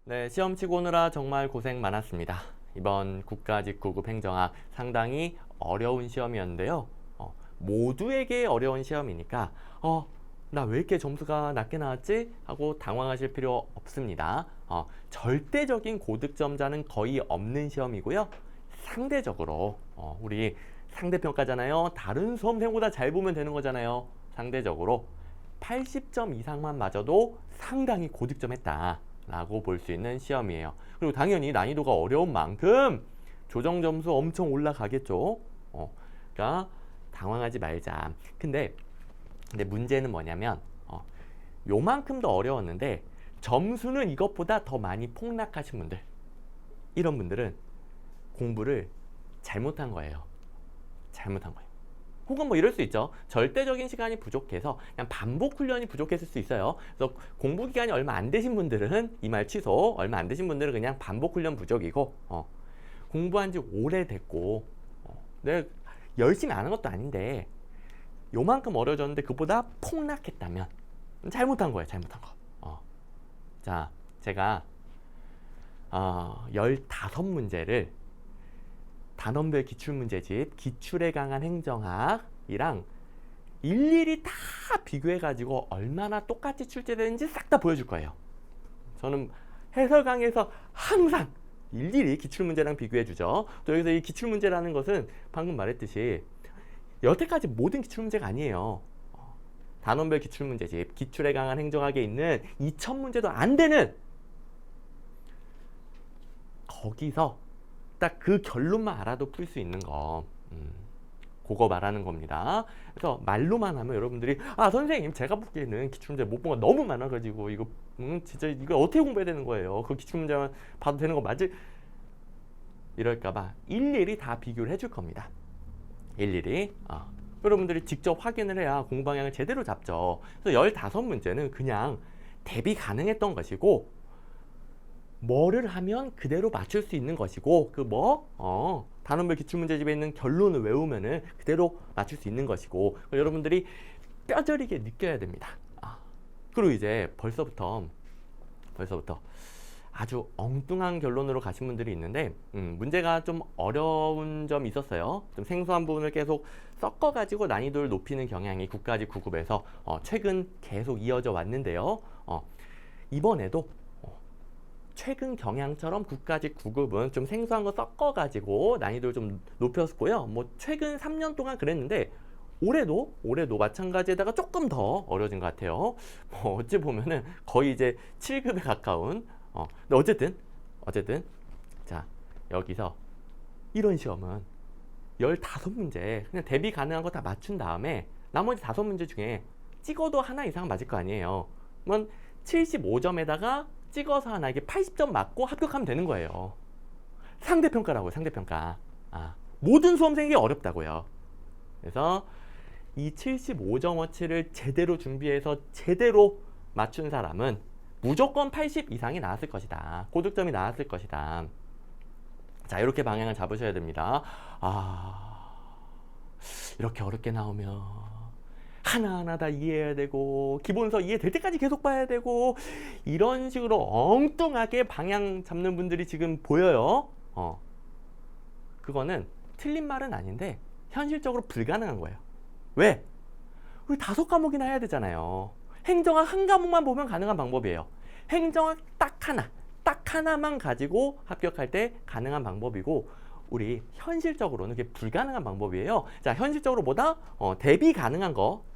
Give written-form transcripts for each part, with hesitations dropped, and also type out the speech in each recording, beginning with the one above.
네, 시험 치고 오느라 정말 고생 많았습니다. 이번 국가직구급 행정학 상당히 어려운 시험이었는데요. 모두에게 어려운 시험이니까 나 왜 이렇게 점수가 낮게 나왔지? 하고 당황하실 필요 없습니다. 절대적인 고득점자는 거의 없는 시험이고요. 상대적으로 우리 상대평가잖아요. 다른 수험생보다 잘 보면 되는 거잖아요. 상대적으로 80점 이상만 맞아도 상당히 고득점했다 라고 볼 수 있는 시험이에요. 그리고 당연히 난이도가 어려운 만큼 조정 점수 엄청 올라가겠죠. 그러니까 당황하지 말자. 근데 문제는 뭐냐면 요만큼 더 어려웠는데 점수는 이것보다 더 많이 폭락하신 분들, 이런 분들은 공부를 잘못한 거예요. 잘못한 거예요. 혹은 뭐 이럴 수 있죠. 절대적인 시간이 부족해서 그냥 반복 훈련이 부족했을 수 있어요. 그래서 공부 기간이 얼마 안 되신 분들은 이 말 취소. 얼마 안 되신 분들은 그냥 반복 훈련 부족이고 공부한 지 오래됐고 내가 열심히 안 한 것도 아닌데 요만큼 어려졌는데 그보다 폭락했다면 잘못한 거예요. 잘못한 거. 자, 제가 15문제를 단원별 기출문제집, 기출에 강한 행정학이랑 일일이 다 비교해가지고 얼마나 똑같이 출제되는지 싹 다 보여줄 거예요. 저는 해설 강의에서 항상 일일이 기출문제랑 비교해주죠. 또 여기서 이 기출문제라는 것은 방금 말했듯이 여태까지 모든 기출문제가 아니에요. 단원별 기출문제집, 기출에 강한 행정학에 있는 2000문제도 안 되는 거기서 딱 그 결론만 알아도 풀 수 있는 거, 그거 말하는 겁니다. 그래서 말로만 하면 여러분들이 선생님 제가 보기에는 기출문제 못 본 거 너무 많아가지고 이거 진짜 이거 어떻게 공부해야 되는 거예요? 그 기출문제만 봐도 되는 거 맞지? 이럴까봐 일일이 다 비교를 해줄 겁니다. 일일이 여러분들이 직접 확인을 해야 공부 방향을 제대로 잡죠. 그래서 15문제는 그냥 대비 가능했던 것이고 뭐를 하면 그대로 맞출 수 있는 것이고 단원별 기출문제집에 있는 결론을 외우면은 그대로 맞출 수 있는 것이고 여러분들이 뼈저리게 느껴야 됩니다. 그리고 이제 벌써부터 아주 엉뚱한 결론으로 가신 분들이 있는데 문제가 좀 어려운 점이 있었어요. 좀 생소한 부분을 계속 섞어가지고 난이도를 높이는 경향이 국가직구급에서 최근 계속 이어져 왔는데요. 이번에도 최근 경향처럼 국가직구급은 좀 생소한 거 섞어가지고 난이도를 좀 높였고요. 뭐 최근 3년 동안 그랬는데 올해도 마찬가지에다가 조금 더 어려진 것 같아요. 어찌 보면은 거의 이제 7급에 가까운. 근데 어쨌든 자, 여기서 이런 시험은 15문제 그냥 대비 가능한 거 다 맞춘 다음에 나머지 5문제 중에 찍어도 하나 이상 맞을 거 아니에요. 그러면 75점에다가 찍어서 하나, 이게 80점 맞고 합격하면 되는 거예요. 상대평가라고요. 상대평가. 모든 수험생이 어렵다고요. 그래서 이 75점어치를 제대로 준비해서 제대로 맞춘 사람은 무조건 80 이상이 나왔을 것이다. 고득점이 나왔을 것이다. 자, 이렇게 방향을 잡으셔야 됩니다. 이렇게 어렵게 나오면 하나하나 다 이해해야 되고 기본서 이해될 때까지 계속 봐야 되고 이런 식으로 엉뚱하게 방향 잡는 분들이 지금 보여요. 그거는 틀린 말은 아닌데 현실적으로 불가능한 거예요. 왜? 우리 5과목이나 해야 되잖아요. 행정학 한 과목만 보면 가능한 방법이에요. 행정학 딱 하나만 가지고 합격할 때 가능한 방법이고 우리 현실적으로는 그게 불가능한 방법이에요. 자, 현실적으로 뭐다? 대비 가능한 거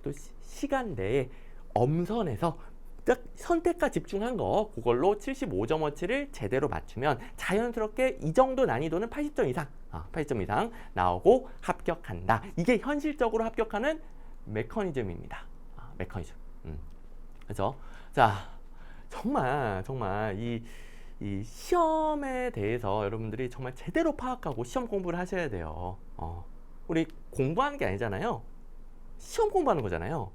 또 시간 내에 엄선해서 딱 선택과 집중한 거 그걸로 75점어치를 제대로 맞추면 자연스럽게 이 정도 난이도는 80점 이상 80점 이상 나오고 합격한다. 이게 현실적으로 합격하는 메커니즘입니다. 메커니즘. 그래서 자, 정말 이 시험에 대해서 여러분들이 정말 제대로 파악하고 시험 공부를 하셔야 돼요. 우리 공부하는 게 아니잖아요. 시험 공부하는 거잖아요.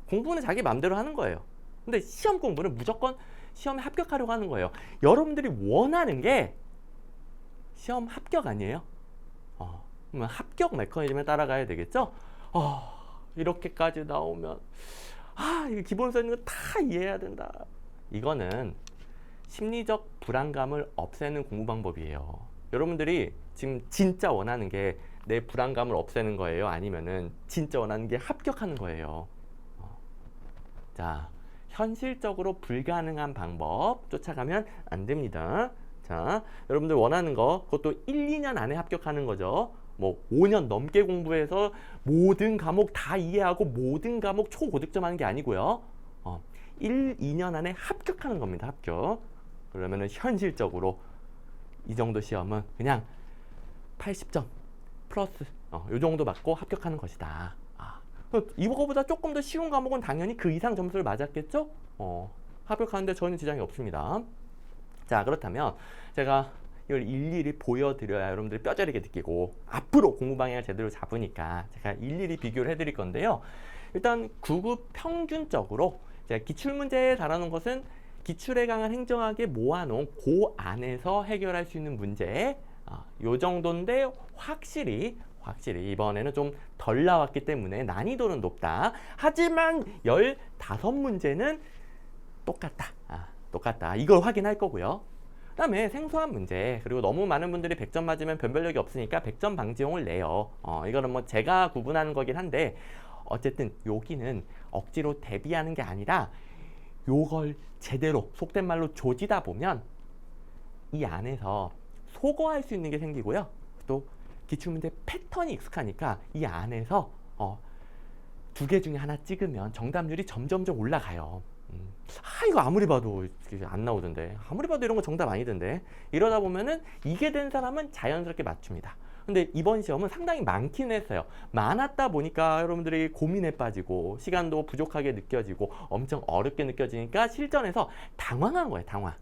공부는 자기 마음대로 하는 거예요. 근데 시험 공부는 무조건 시험에 합격하려고 하는 거예요. 여러분들이 원하는 게 시험 합격 아니에요? 그러면 합격 메커니즘에 따라가야 되겠죠? 이렇게까지 나오면 이거 기본서 있는 거 다 이해해야 된다. 이거는 심리적 불안감을 없애는 공부 방법이에요. 여러분들이 지금 진짜 원하는 게 내 불안감을 없애는 거예요? 아니면은 진짜 원하는 게 합격하는 거예요? 자, 현실적으로 불가능한 방법 쫓아가면 안 됩니다. 자, 여러분들 원하는 거 그것도 1, 2년 안에 합격하는 거죠. 뭐 5년 넘게 공부해서 모든 과목 다 이해하고 모든 과목 초고득점 하는 게 아니고요. 1, 2년 안에 합격하는 겁니다. 합격. 그러면은 현실적으로 이 정도 시험은 그냥 80점 플러스 요 정도 받고 합격하는 것이다. 이거보다 조금 더 쉬운 과목은 당연히 그 이상 점수를 맞았겠죠? 합격하는데 전혀 지장이 없습니다. 자, 그렇다면 제가 이걸 일일이 보여드려야 여러분들이 뼈저리게 느끼고 앞으로 공부 방향을 제대로 잡으니까 제가 일일이 비교를 해드릴 건데요. 일단 9급 평균적으로 제가 기출문제에 달아놓은 것은 기출에 강한 행정학에 모아놓은 그 안에서 해결할 수 있는 문제 요 정도인데 확실히 이번에는 좀 덜 나왔기 때문에 난이도는 높다. 하지만 15문제는 똑같다. 이걸 확인할 거고요. 그 다음에 생소한 문제, 그리고 너무 많은 분들이 100점 맞으면 변별력이 없으니까 100점 방지용을 내요. 이거는 뭐 제가 구분하는 거긴 한데 어쨌든 여기는 억지로 대비하는 게 아니라 요걸 제대로 속된 말로 조지다 보면 이 안에서 소거할 수 있는 게 생기고요. 또 기출문제 패턴이 익숙하니까 이 안에서 2개 중에 하나 찍으면 정답률이 점점점 올라가요. 이거 아무리 봐도 안 나오던데. 아무리 봐도 이런 거 정답 아니던데. 이러다 보면은 이게 된 사람은 자연스럽게 맞춥니다. 근데 이번 시험은 상당히 많긴 했어요. 많았다 보니까 여러분들이 고민에 빠지고 시간도 부족하게 느껴지고 엄청 어렵게 느껴지니까 실전에서 당황한 거예요. 당황.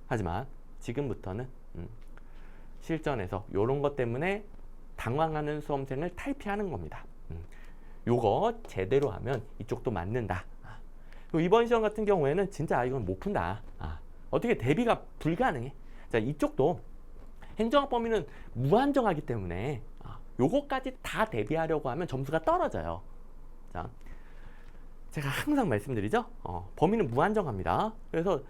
하지만 지금부터는 실전에서 이런 것 때문에 당황하는 수험생을 탈피하는 겁니다. 요거 제대로 하면 이쪽도 맞는다. 이번 시험 같은 경우에는 진짜 이건 못 푼다. 어떻게 대비가 불가능해. 자, 이쪽도 행정학 범위는 무한정하기 때문에 요거까지 다 대비하려고 하면 점수가 떨어져요. 자, 제가 항상 말씀드리죠. 범위는 무한정합니다. 그래서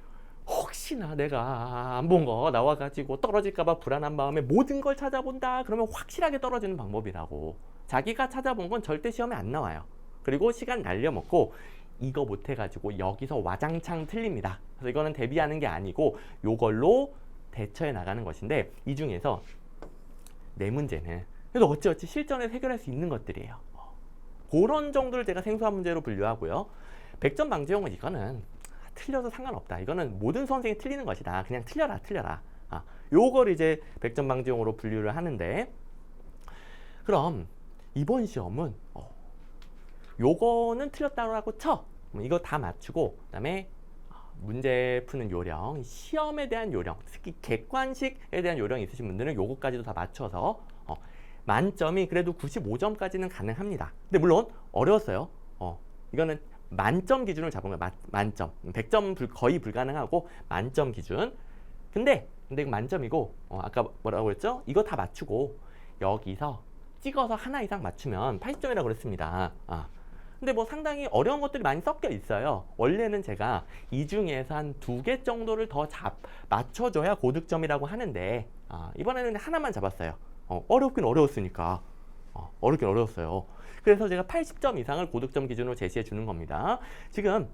혹시나 내가 안 본 거 나와가지고 떨어질까봐 불안한 마음에 모든 걸 찾아본다. 그러면 확실하게 떨어지는 방법이라고. 자기가 찾아본 건 절대 시험에 안 나와요. 그리고 시간 날려먹고 이거 못해가지고 여기서 와장창 틀립니다. 그래서 이거는 대비하는 게 아니고 요걸로 대처해 나가는 것인데 이 중에서 네 문제는 그래도 어찌어찌 실전에서 해결할 수 있는 것들이에요. 그런 정도를 제가 생소한 문제로 분류하고요. 100점 방지용은 이거는 틀려도 상관없다. 이거는 모든 수험생이 틀리는 것이다. 그냥 틀려라. 요걸 이제 100점 방지용으로 분류를 하는데 그럼 이번 시험은 요거는 틀렸다고 쳐. 이거 다 맞추고 그다음에 문제 푸는 요령, 시험에 대한 요령, 특히 객관식에 대한 요령이 있으신 분들은 요거까지도 다 맞춰서 만점이 그래도 95점까지는 가능합니다. 근데 물론 어려웠어요. 이거는 만점 기준을 잡은 거예요. 만점. 100점 거의 불가능하고 만점 기준. 근데 이거 만점이고 아까 뭐라고 했죠? 이거 다 맞추고 여기서 찍어서 하나 이상 맞추면 80점이라고 그랬습니다. 근데 뭐 상당히 어려운 것들이 많이 섞여 있어요. 원래는 제가 이 중에서 한 2개 정도를 더 맞춰줘야 고득점이라고 하는데 이번에는 하나만 잡았어요. 어렵긴 어려웠으니까. 어렵긴 어려웠어요. 그래서 제가 80점 이상을 고득점 기준으로 제시해 주는 겁니다. 지금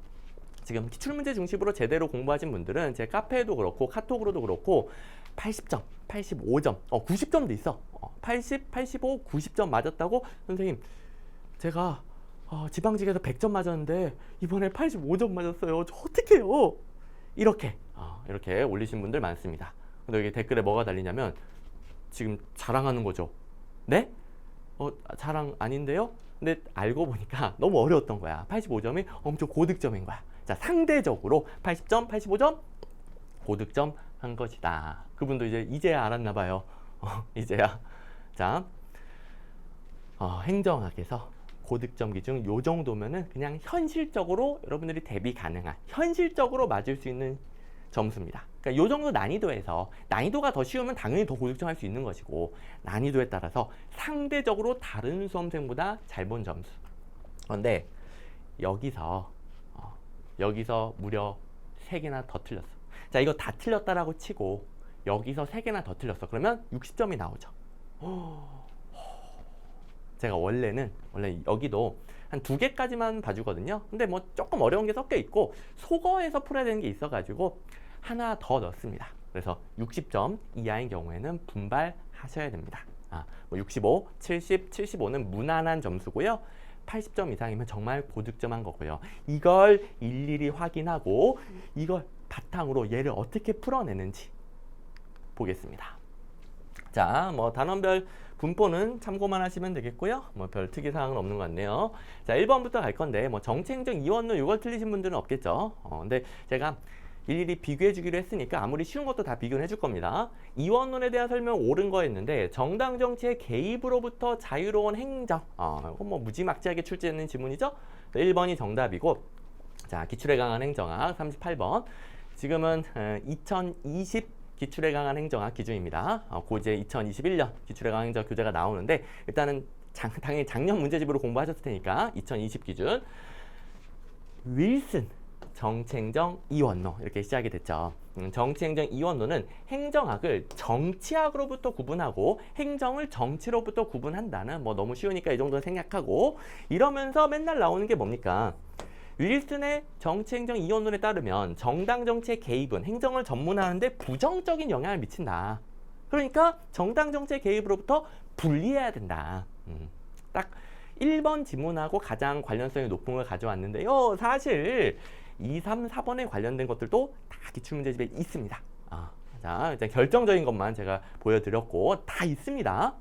기출문제 중심으로 제대로 공부하신 분들은 제 카페에도 그렇고 카톡으로도 그렇고 80점, 85점, 90점도 있어. 80, 85, 90점 맞았다고? 선생님, 제가 지방직에서 100점 맞았는데 이번에 85점 맞았어요. 저 어떡해요? 이렇게 올리신 분들 많습니다. 근데 여기 댓글에 뭐가 달리냐면 지금 자랑하는 거죠. 네? 자랑 아닌데요? 근데 알고 보니까 너무 어려웠던 거야. 85점이 엄청 고득점인 거야. 자, 상대적으로 80점, 85점 고득점 한 것이다. 그분도 이제야 알았나 봐요. 이제야. 자, 행정학에서 고득점 기준 요 정도면은 그냥 현실적으로 여러분들이 대비 가능한 현실적으로 맞을 수 있는 점수입니다. 그러니까 요 정도 난이도에서 난이도가 더 쉬우면 당연히 더 고득점 할 수 있는 것이고 난이도에 따라서 상대적으로 다른 수험생보다 잘 본 점수. 그런데 여기서 무려 3개나 더 틀렸어. 자, 이거 다 틀렸다라고 치고 여기서 3개나 더 틀렸어. 그러면 60점이 나오죠. 제가 원래 여기도 한 2개까지만 봐주거든요. 근데 뭐 조금 어려운 게 섞여 있고 속어에서 풀어야 되는 게 있어가지고 하나 더 넣습니다. 그래서 60점 이하인 경우에는 분발하셔야 됩니다. 뭐 65, 70, 75는 무난한 점수고요. 80점 이상이면 정말 고득점한 거고요. 이걸 일일이 확인하고 이걸 바탕으로 얘를 어떻게 풀어내는지 보겠습니다. 자, 뭐 단원별 분포는 참고만 하시면 되겠고요. 뭐 별 특이사항은 없는 것 같네요. 자, 1번부터 갈 건데 뭐 정체행정 이원론 이걸 틀리신 분들은 없겠죠. 근데 제가 일일이 비교해 주기로 했으니까 아무리 쉬운 것도 다 비교를 해줄 겁니다. 이원론에 대한 설명 옳은 거였는데 정당 정치의 개입으로부터 자유로운 행정. 이건 뭐 무지막지하게 출제되는 지문이죠. 1번이 정답이고, 자, 기출에 강한 행정학 38번. 지금은 2020 기출에 강한 행정학 기준입니다. 고제 2021년 기출에 강한 행정학 교재가 나오는데 일단은 당연히 작년 문제집으로 공부하셨을 테니까 2020 기준 윌슨 정치행정 이원론 이렇게 시작이 됐죠. 정치행정 이원론은 행정학을 정치학으로부터 구분하고 행정을 정치로부터 구분한다는, 뭐 너무 쉬우니까 이 정도는 생략하고, 이러면서 맨날 나오는 게 뭡니까? 윌슨의 정치행정 이원론에 따르면 정당 정치의 개입은 행정을 전문화하는데 부정적인 영향을 미친다. 그러니까 정당 정치의 개입으로부터 분리해야 된다. 딱 1번 지문하고 가장 관련성이 높은 걸 가져왔는데요. 사실 2, 3, 4번에 관련된 것들도 다 기출문제집에 있습니다. 자, 일단 결정적인 것만 제가 보여드렸고 다 있습니다.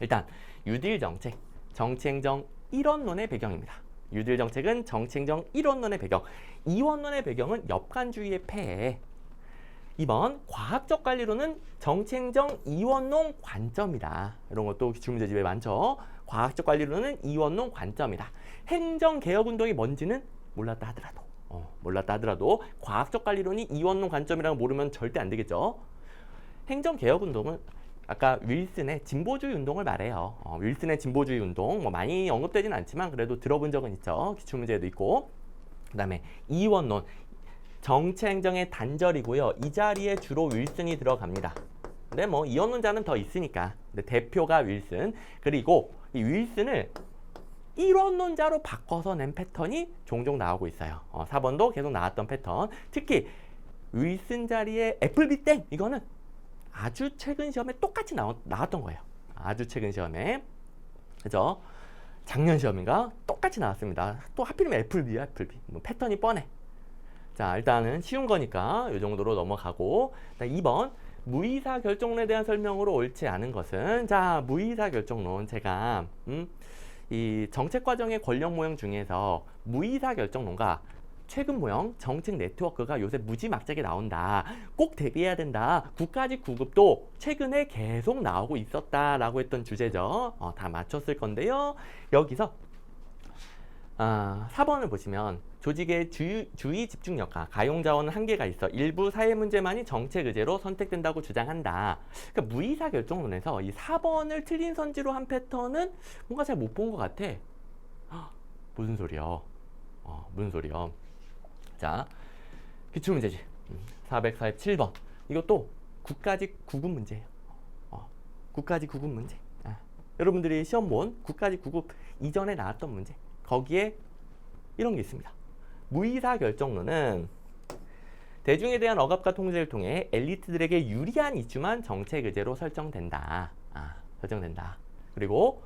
일단 뉴딜 정책, 정치행정 1원론의 배경입니다. 뉴딜 정책은 정치행정 1원론의 배경, 2원론의 배경은 엽관주의의 폐해. 2번 과학적 관리로는 정치행정 2원론 관점이다. 이런 것도 기출문제집에 많죠. 과학적 관리로는 2원론 관점이다. 행정개혁운동이 뭔지는 몰랐다 하더라도 과학적 관리론이 2원론 관점이라고 모르면 절대 안 되겠죠. 행정개혁운동은 아까 윌슨의 진보주의 운동을 말해요. 윌슨의 진보주의 운동 뭐 많이 언급되진 않지만 그래도 들어본 적은 있죠. 기출문제에도 있고. 그 다음에 2원론 정치행정의 단절이고요. 이 자리에 주로 윌슨이 들어갑니다. 근데 뭐 2원론자는 더 있으니까. 근데 대표가 윌슨. 그리고 이 윌슨을 1원론자로 바꿔서 낸 패턴이 종종 나오고 있어요. 4번도 계속 나왔던 패턴. 특히 윌슨 자리에 애플비 땡! 이거는 아주 최근 시험에 똑같이 나왔던 거예요. 아주 최근 시험에. 그죠? 작년 시험인가? 똑같이 나왔습니다. 또 하필이면 애플비야, 애플비. 뭐 패턴이 뻔해. 자, 일단은 쉬운 거니까 이 정도로 넘어가고. 2번. 무의사 결정론에 대한 설명으로 옳지 않은 것은, 자, 무의사 결정론 제가 이 정책 과정의 권력 모형 중에서 무의사 결정론과 최근 모형 정책 네트워크가 요새 무지막지하게 나온다. 꼭 대비해야 된다. 국가직 구급도 최근에 계속 나오고 있었다라고 했던 주제죠. 다 맞췄을 건데요. 여기서 4번을 보시면 조직의 주의 집중력과 가용자원은 한계가 있어 일부 사회 문제만이 정책 의제로 선택된다고 주장한다. 그러니까 무의사 결정론에서 이 4번을 틀린 선지로 한 패턴은 뭔가 잘 못 본 것 같아. 무슨 소리야? 무슨 소리야? 자, 기출문제지. 447번. 이것도 국가직 구급 문제예요. 국가직 구급 문제. 여러분들이 시험 본 국가직 구급 이전에 나왔던 문제. 거기에 이런 게 있습니다. 무의사 결정론은 대중에 대한 억압과 통제를 통해 엘리트들에게 유리한 이슈만 정책 의제로 설정된다. 설정된다. 그리고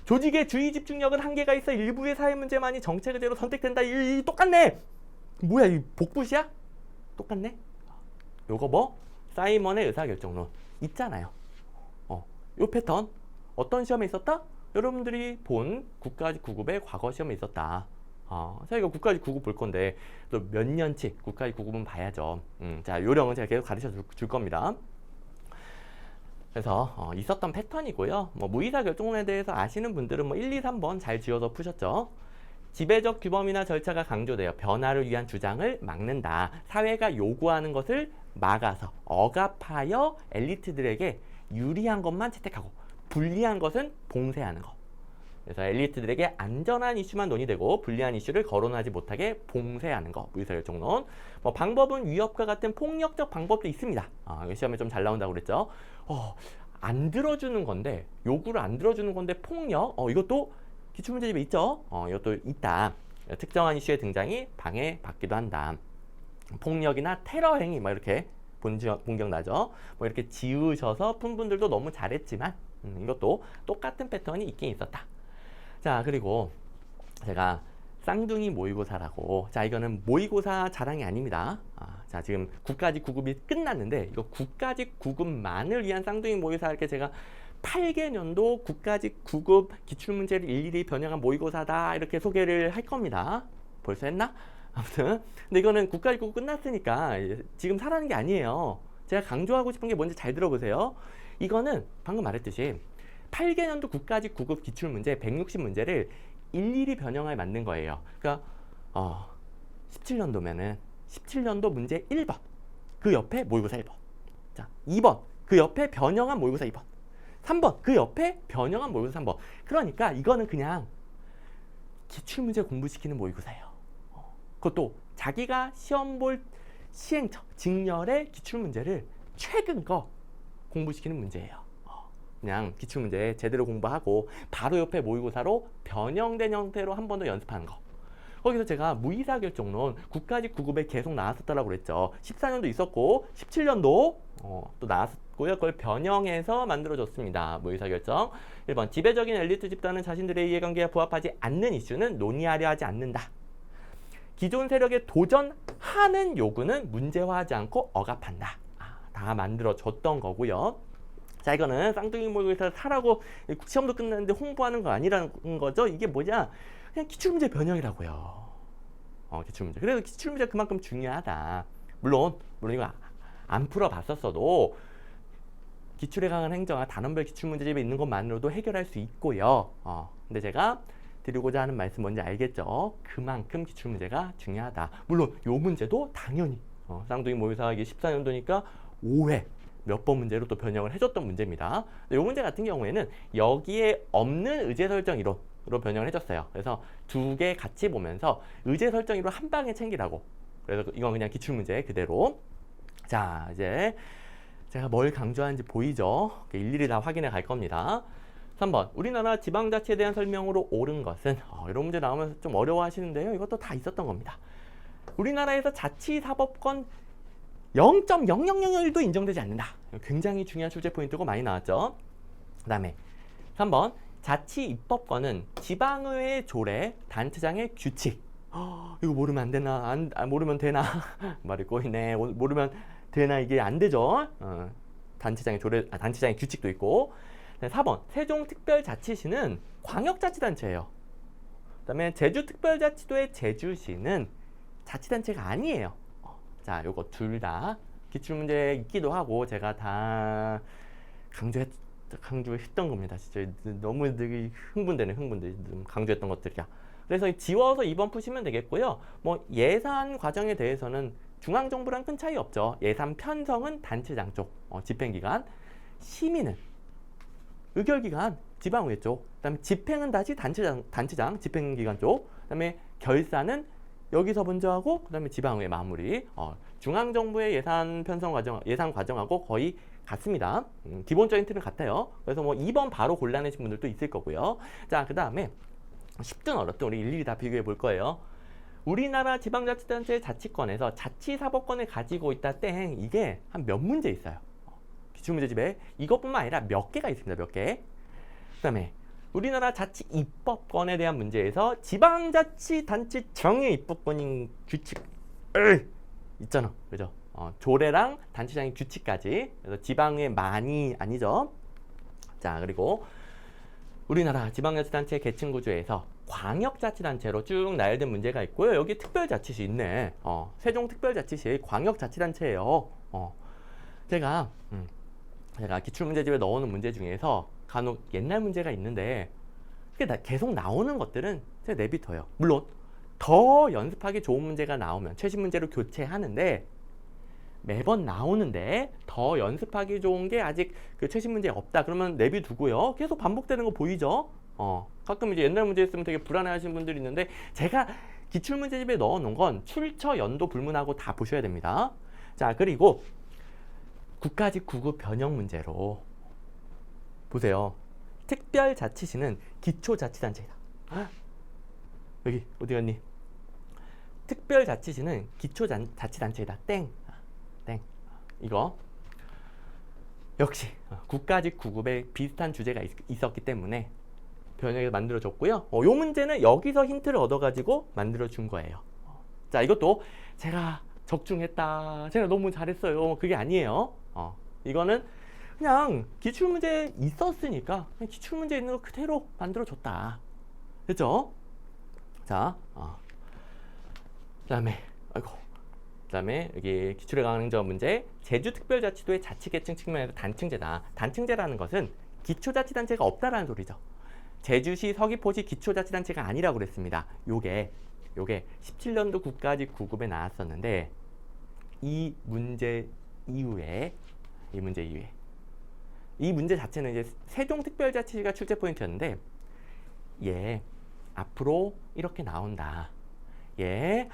조직의 주의 집중력은 한계가 있어 일부의 사회 문제만이 정책 의제로 선택된다. 이 똑같네. 뭐야, 이 복붙이야? 똑같네. 요거 뭐 사이먼의 의사결정론 있잖아요. 요 패턴 어떤 시험에 있었다? 여러분들이 본 국가직 구급의 과거 시험에 있었다. 자, 이거 국가직 구급 볼 건데 또 몇 년치 국가직 구급은 봐야죠. 자, 요령은 제가 계속 가르쳐 줄 겁니다. 그래서 있었던 패턴이고요. 뭐 무의사 결정론에 대해서 아시는 분들은 뭐 1, 2, 3번 잘 지어서 푸셨죠. 지배적 규범이나 절차가 강조되어 변화를 위한 주장을 막는다. 사회가 요구하는 것을 막아서 억압하여 엘리트들에게 유리한 것만 채택하고 불리한 것은 봉쇄하는 거. 그래서 엘리트들에게 안전한 이슈만 논의되고 불리한 이슈를 거론하지 못하게 봉쇄하는 거. 무의사결정론. 뭐 방법은 위협과 같은 폭력적 방법도 있습니다. 이거 시험에 좀 잘 나온다고 그랬죠. 안 들어주는 건데, 요구를 안 들어주는 건데 폭력. 이것도 기출문제집에 있죠. 이것도 있다. 특정한 이슈의 등장이 방해받기도 한다. 폭력이나 테러 행위 뭐 이렇게 본격 나죠. 뭐 이렇게 지으셔서 푼 분들도 너무 잘했지만 이것도 똑같은 패턴이 있긴 있었다. 자, 그리고 제가 쌍둥이 모의고사라고. 자, 이거는 모의고사 자랑이 아닙니다. 자, 지금 국가직 9급이 끝났는데 이거 국가직 9급만을 위한 쌍둥이 모의고사 이렇게 제가 8개년도 국가직 9급 기출문제를 일일이 변형한 모의고사다 이렇게 소개를 할 겁니다. 벌써 했나? 아무튼 근데 이거는 국가직 9급 끝났으니까 지금 사라는 게 아니에요. 제가 강조하고 싶은 게 뭔지 잘 들어보세요. 이거는 방금 말했듯이 8개년도 국가직 9급 기출문제 160문제를 일일이 변형하여 만든 거예요. 그러니까 17년도면은 17년도 문제 1번 그 옆에 모의고사 1번. 자, 2번 그 옆에 변형한 모의고사 2번. 3번 그 옆에 변형한 모의고사 3번. 그러니까 이거는 그냥 기출문제 공부시키는 모의고사예요. 그것도 자기가 시험 볼 시행처 직렬의 기출문제를 최근 거 공부시키는 문제예요. 그냥 기출문제 제대로 공부하고 바로 옆에 모의고사로 변형된 형태로 한 번 더 연습하는 거. 거기서 제가 무의사결정론 국가직 9급에 계속 나왔었다고 그랬죠. 14년도 있었고 17년도 또 나왔고요. 그걸 변형해서 만들어졌습니다. 무의사결정. 1번 지배적인 엘리트 집단은 자신들의 이해관계와 부합하지 않는 이슈는 논의하려 하지 않는다. 기존 세력에 도전하는 요구는 문제화하지 않고 억압한다. 다 만들어졌던 거고요. 자, 이거는 쌍둥이 모의고사 사라고 시험도 끝났는데 홍보하는 거 아니라는 거죠. 이게 뭐냐? 그냥 기출문제 변형이라고요. 기출문제. 그래서 기출문제 그만큼 중요하다. 물론 이거 안 풀어봤었어도 기출에 강한 행정학 단원별 기출문제집에 있는 것만으로도 해결할 수 있고요. 근데 제가 드리고자 하는 말씀 뭔지 알겠죠? 그만큼 기출문제가 중요하다. 물론 요 문제도 당연히 쌍둥이 모의고사 이게 14년도니까 5회 몇 번 문제로 또 변형을 해줬던 문제입니다. 이 문제 같은 경우에는 여기에 없는 의제설정 이론으로 변형을 해줬어요. 그래서 두 개 같이 보면서 의제설정 이론 한 방에 챙기라고. 그래서 이건 그냥 기출문제 그대로. 자, 이제 제가 뭘 강조하는지 보이죠? 일일이 다 확인해 갈 겁니다. 3번 우리나라 지방자치에 대한 설명으로 옳은 것은 이런 문제 나오면서 좀 어려워하시는데요. 이것도 다 있었던 겁니다. 우리나라에서 자치사법권 0.0001도 인정되지 않는다. 굉장히 중요한 출제 포인트고 많이 나왔죠. 그 다음에 3번 자치입법권은 지방의회 조례, 단체장의 규칙. 이거 모르면 안 되나? 모르면 되나? 말이 꼬이네. 모르면 되나? 이게 안 되죠. 단체장의 조례, 단체장의 규칙도 있고. 4번 세종특별자치시는 광역자치단체예요. 그 다음에 제주특별자치도의 제주시는 자치단체가 아니에요. 자, 요거 둘 다 기출문제에 있기도 하고 제가 다 강조했던 겁니다. 진짜 너무 흥분되네. 강조했던 것들이야. 그래서 지워서 2번 푸시면 되겠고요. 뭐 예산 과정에 대해서는 중앙정부랑 큰 차이 없죠. 예산 편성은 단체장 쪽, 집행기관, 심의는 의결기관, 지방의회 쪽, 그다음에 집행은 다시 단체장, 집행기관 쪽, 그다음에 결산은 여기서 먼저 하고 그다음에 지방의회 마무리. 중앙정부의 예산 편성 과정, 예산 과정하고 거의 같습니다. 기본적인 틀은 같아요. 그래서 뭐 2번 바로 골라내신 분들도 있을 거고요. 자, 그다음에 쉽든 어렵든 우리 일일이 다 비교해 볼 거예요. 우리나라 지방자치단체의 자치권에서 자치사법권을 가지고 있다 땡. 이게 한 몇 문제 있어요. 기출문제집에 이것뿐만 아니라 몇 개가 있습니다. 몇 개. 그다음에 우리나라 자치입법권에 대한 문제에서 지방자치단체장의 입법권인 규칙 있잖아, 그죠? 조례랑 단체장의 규칙까지. 그래서 지방의 많이 아니죠. 자, 그리고 우리나라 지방자치단체 계층 구조에서 광역자치단체로 쭉 나열된 문제가 있고요. 여기 특별자치시 있네. 세종특별자치시 광역자치단체예요. 제가 기출문제집에 넣어놓은 문제 중에서 간혹 옛날 문제가 있는데 그게 계속 나오는 것들은 제가 내비둬요. 물론 더 연습하기 좋은 문제가 나오면 최신 문제로 교체하는데 매번 나오는데 더 연습하기 좋은 게 아직 그 최신 문제에 없다. 그러면 내비두고요. 계속 반복되는 거 보이죠? 가끔 이제 옛날 문제 있으면 되게 불안해하시는 분들이 있는데 제가 기출문제집에 넣어놓은 건 출처, 연도 불문하고 다 보셔야 됩니다. 자, 그리고 국가직 9급 변형 문제로 보세요. 특별자치시는 기초자치단체이다. 여기 어디 갔니? 특별자치시는 기초자치단체이다. 땡. 이거 역시 국가직 9급에 비슷한 주제가 있었기 때문에 변형해서 만들어줬고요. 요 문제는 여기서 힌트를 얻어가지고 만들어준 거예요. 자, 이것도 제가 적중했다, 제가 너무 잘했어요, 그게 아니에요. 이거는 그냥 기출문제 있었으니까 그냥 기출문제 있는 거 그대로 만들어줬다. 됐죠? 자, 그다음에 여기 기출에 관한 점 문제. 제주특별자치도의 자치계층 측면에서 단층제다. 단층제라는 것은 기초자치단체가 없다라는 소리죠. 제주시, 서귀포시 기초자치단체가 아니라고 그랬습니다. 요게 17년도 국가직 9급에 나왔었는데 이 문제 이후에 이 문제 자체는 이제 세종특별자치시가 출제 포인트였는데 앞으로 이렇게 나온다.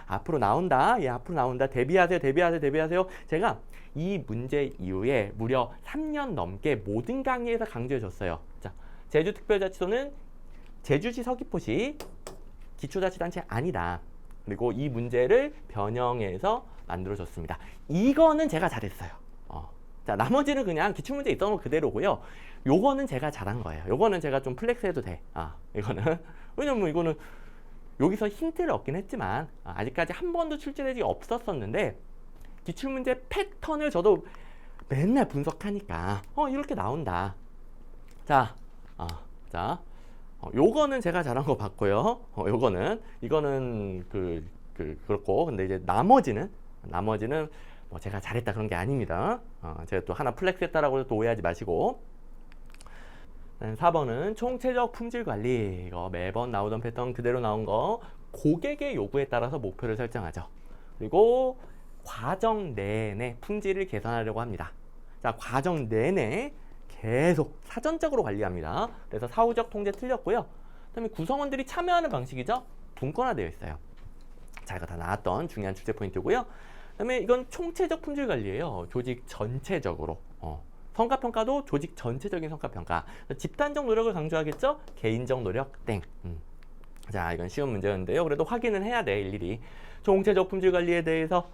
앞으로 나온다. 대비하세요. 제가 이 문제 이후에 무려 3년 넘게 모든 강의에서 강조해줬어요. 자, 제주특별자치도는 제주시, 서귀포시 기초자치단체 아니다. 그리고 이 문제를 변형해서 만들어줬습니다. 이거는 제가 잘했어요. 자, 나머지는 그냥 기출문제 있던 거 그대로고요. 요거는 제가 잘한 거예요. 요거는 제가 좀 플렉스해도 돼. 이거는 왜냐면 이거는 여기서 힌트를 얻긴 했지만 아직까지 한 번도 출제되지 없었었는데 기출문제 패턴을 저도 맨날 분석하니까 이렇게 나온다. 자, 요거는 제가 잘한 거 봤고요. 이거는 그렇고, 근데 이제 나머지는 뭐 제가 잘했다 그런 게 아닙니다. 제가 또 하나 플렉스했다라고 또 오해하지 마시고. 4번은 총체적 품질 관리. 이거 매번 나오던 패턴 그대로 나온 거. 고객의 요구에 따라서 목표를 설정하죠. 그리고 과정 내내 품질을 개선하려고 합니다. 자, 과정 내내 계속 사전적으로 관리합니다. 그래서 사후적 통제 틀렸고요. 그다음에 구성원들이 참여하는 방식이죠. 분권화되어 있어요. 자, 이거 다 나왔던 중요한 출제 포인트고요. 그다음에 이건 총체적 품질 관리예요. 조직 전체적으로. 성과평가도 조직 전체적인 성과평가. 집단적 노력을 강조하겠죠? 개인적 노력 땡. 자, 이건 쉬운 문제였는데요. 그래도 확인은 해야 돼, 일일이. 총체적 품질 관리에 대해서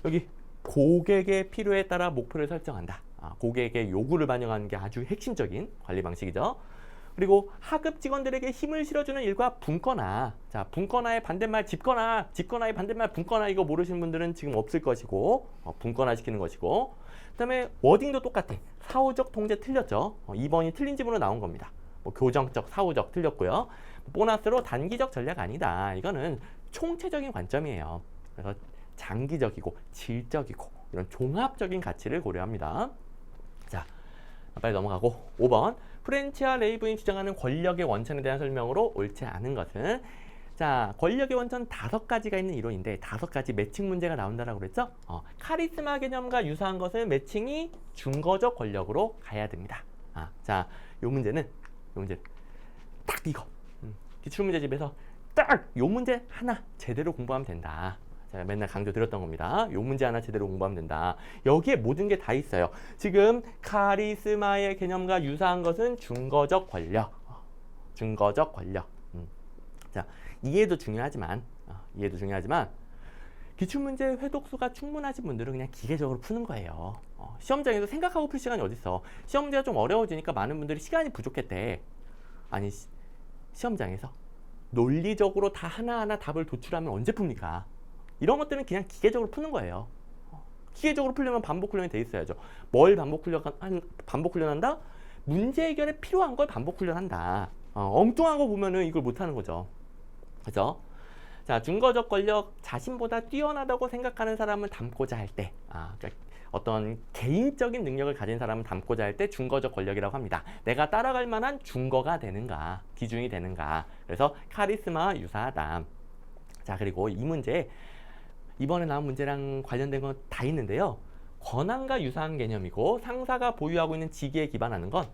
여기 고객의 필요에 따라 목표를 설정한다. 고객의 요구를 반영하는 게 아주 핵심적인 관리 방식이죠. 그리고 하급 직원들에게 힘을 실어주는 일과 분권화. 자, 분권화의 반대말 집권화, 집권화의 반대말 분권화. 이거 모르시는 분들은 지금 없을 것이고, 분권화 시키는 것이고. 그다음에 워딩도 똑같아. 사후적 통제 틀렸죠. 2번이 틀린 지문으로 나온 겁니다. 뭐 교정적, 사후적 틀렸고요. 보너스로 단기적 전략 아니다. 이거는 총체적인 관점이에요. 그래서 장기적이고 질적이고 이런 종합적인 가치를 고려합니다. 자, 빨리 넘어가고 5번. 프렌치와 레이브인이 주장하는 권력의 원천에 대한 설명으로 옳지 않은 것은, 자, 권력의 원천 5가지가 있는 이론인데 5가지 매칭 문제가 나온다라고 그랬죠? 카리스마 개념과 유사한 것은 매칭이 중거적 권력으로 가야 됩니다. 자, 요 문제 딱 이거. 기출문제집에서 딱 요 문제 하나 제대로 공부하면 된다. 제가 맨날 강조드렸던 겁니다. 요 문제 하나 제대로 공부하면 된다. 여기에 모든 게 다 있어요. 지금 카리스마의 개념과 유사한 것은 중거적 권력. 자, 이해도 중요하지만 기출문제 회독수가 충분하신 분들은 그냥 기계적으로 푸는 거예요. 시험장에서 생각하고 풀 시간이 어딨어. 시험 문제가 좀 어려워지니까 많은 분들이 시간이 부족했대. 아니, 시험장에서 논리적으로 다 하나하나 답을 도출하면 언제 풉니까? 이런 것들은 그냥 기계적으로 푸는 거예요. 기계적으로 풀려면 반복 훈련이 돼 있어야죠. 뭘 반복 훈련한다? 문제 해결에 필요한 걸 반복 훈련한다. 엉뚱한 거 보면은 이걸 못하는 거죠. 그죠? 자, 중거적 권력, 자신보다 뛰어나다고 생각하는 사람을 닮고자 할 때, 그러니까 어떤 개인적인 능력을 가진 사람을 닮고자 할 때 중거적 권력이라고 합니다. 내가 따라갈 만한 중거가 되는가, 기준이 되는가. 그래서 카리스마와 유사하다. 자, 그리고 이 문제, 이번에 나온 문제랑 관련된 건 다 있는데요. 권한과 유사한 개념이고 상사가 보유하고 있는 직위에 기반하는 건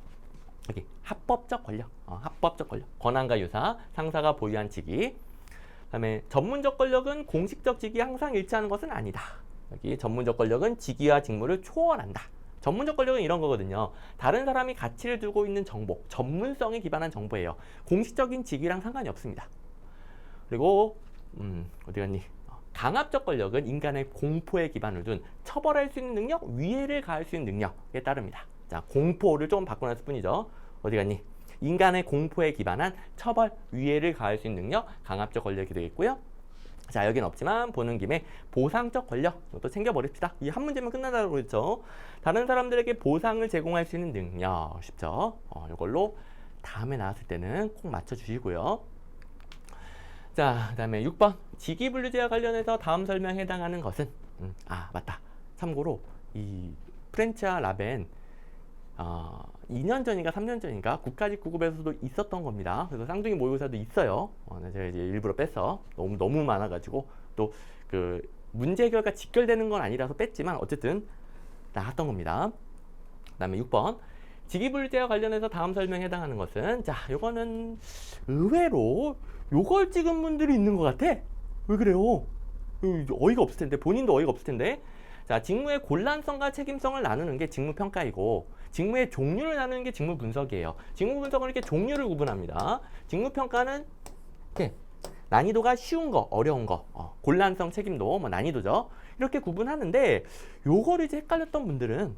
여기 합법적 권력, 합법적 권력, 권한과 유사, 상사가 보유한 직위. 그다음에 전문적 권력은 공식적 직위 항상 일치하는 것은 아니다. 여기 전문적 권력은 직위와 직무를 초월한다. 전문적 권력은 이런 거거든요. 다른 사람이 가치를 두고 있는 정보, 전문성에 기반한 정보예요. 공식적인 직위랑 상관이 없습니다. 그리고 어디 갔니? 강압적 권력은 인간의 공포에 기반을 둔 처벌할 수 있는 능력, 위해를 가할 수 있는 능력에 따릅니다. 자, 공포를 좀 바꿔놨을 뿐이죠. 어디 갔니? 인간의 공포에 기반한 처벌, 위해를 가할 수 있는 능력, 강압적 권력이 되겠고요. 자, 여긴 없지만 보는 김에 보상적 권력, 이것도 챙겨버립시다. 이 한 문제면 끝난다고 그랬죠. 다른 사람들에게 보상을 제공할 수 있는 능력, 쉽죠? 이걸로 다음에 나왔을 때는 꼭 맞춰주시고요. 자, 그 다음에 6번. 직위분류제와 관련해서 다음 설명에 해당하는 것은? 맞다. 참고로 이 프렌치와 라벤 2년 전인가 3년 전인가 국가직 9급에서도 있었던 겁니다. 그래서 쌍둥이 모의고사도 있어요. 제가 이제 일부러 뺐어. 너무 많아가지고 또 그 문제 해결과 직결되는 건 아니라서 뺐지만 어쨌든 나왔던 겁니다. 그다음에 6번. 직위분류제와 관련해서 다음 설명에 해당하는 것은? 자, 요거는 의외로 요걸 찍은 분들이 있는 것 같아. 왜 그래요? 어이가 없을 텐데, 본인도 어이가 없을 텐데. 자, 직무의 곤란성과 책임성을 나누는 게 직무평가이고, 직무의 종류를 나누는 게 직무분석이에요. 직무분석은 이렇게 종류를 구분합니다. 직무평가는 이렇게 난이도가 쉬운 거, 어려운 거, 곤란성, 책임도, 뭐 난이도죠. 이렇게 구분하는데, 요거를 이제 헷갈렸던 분들은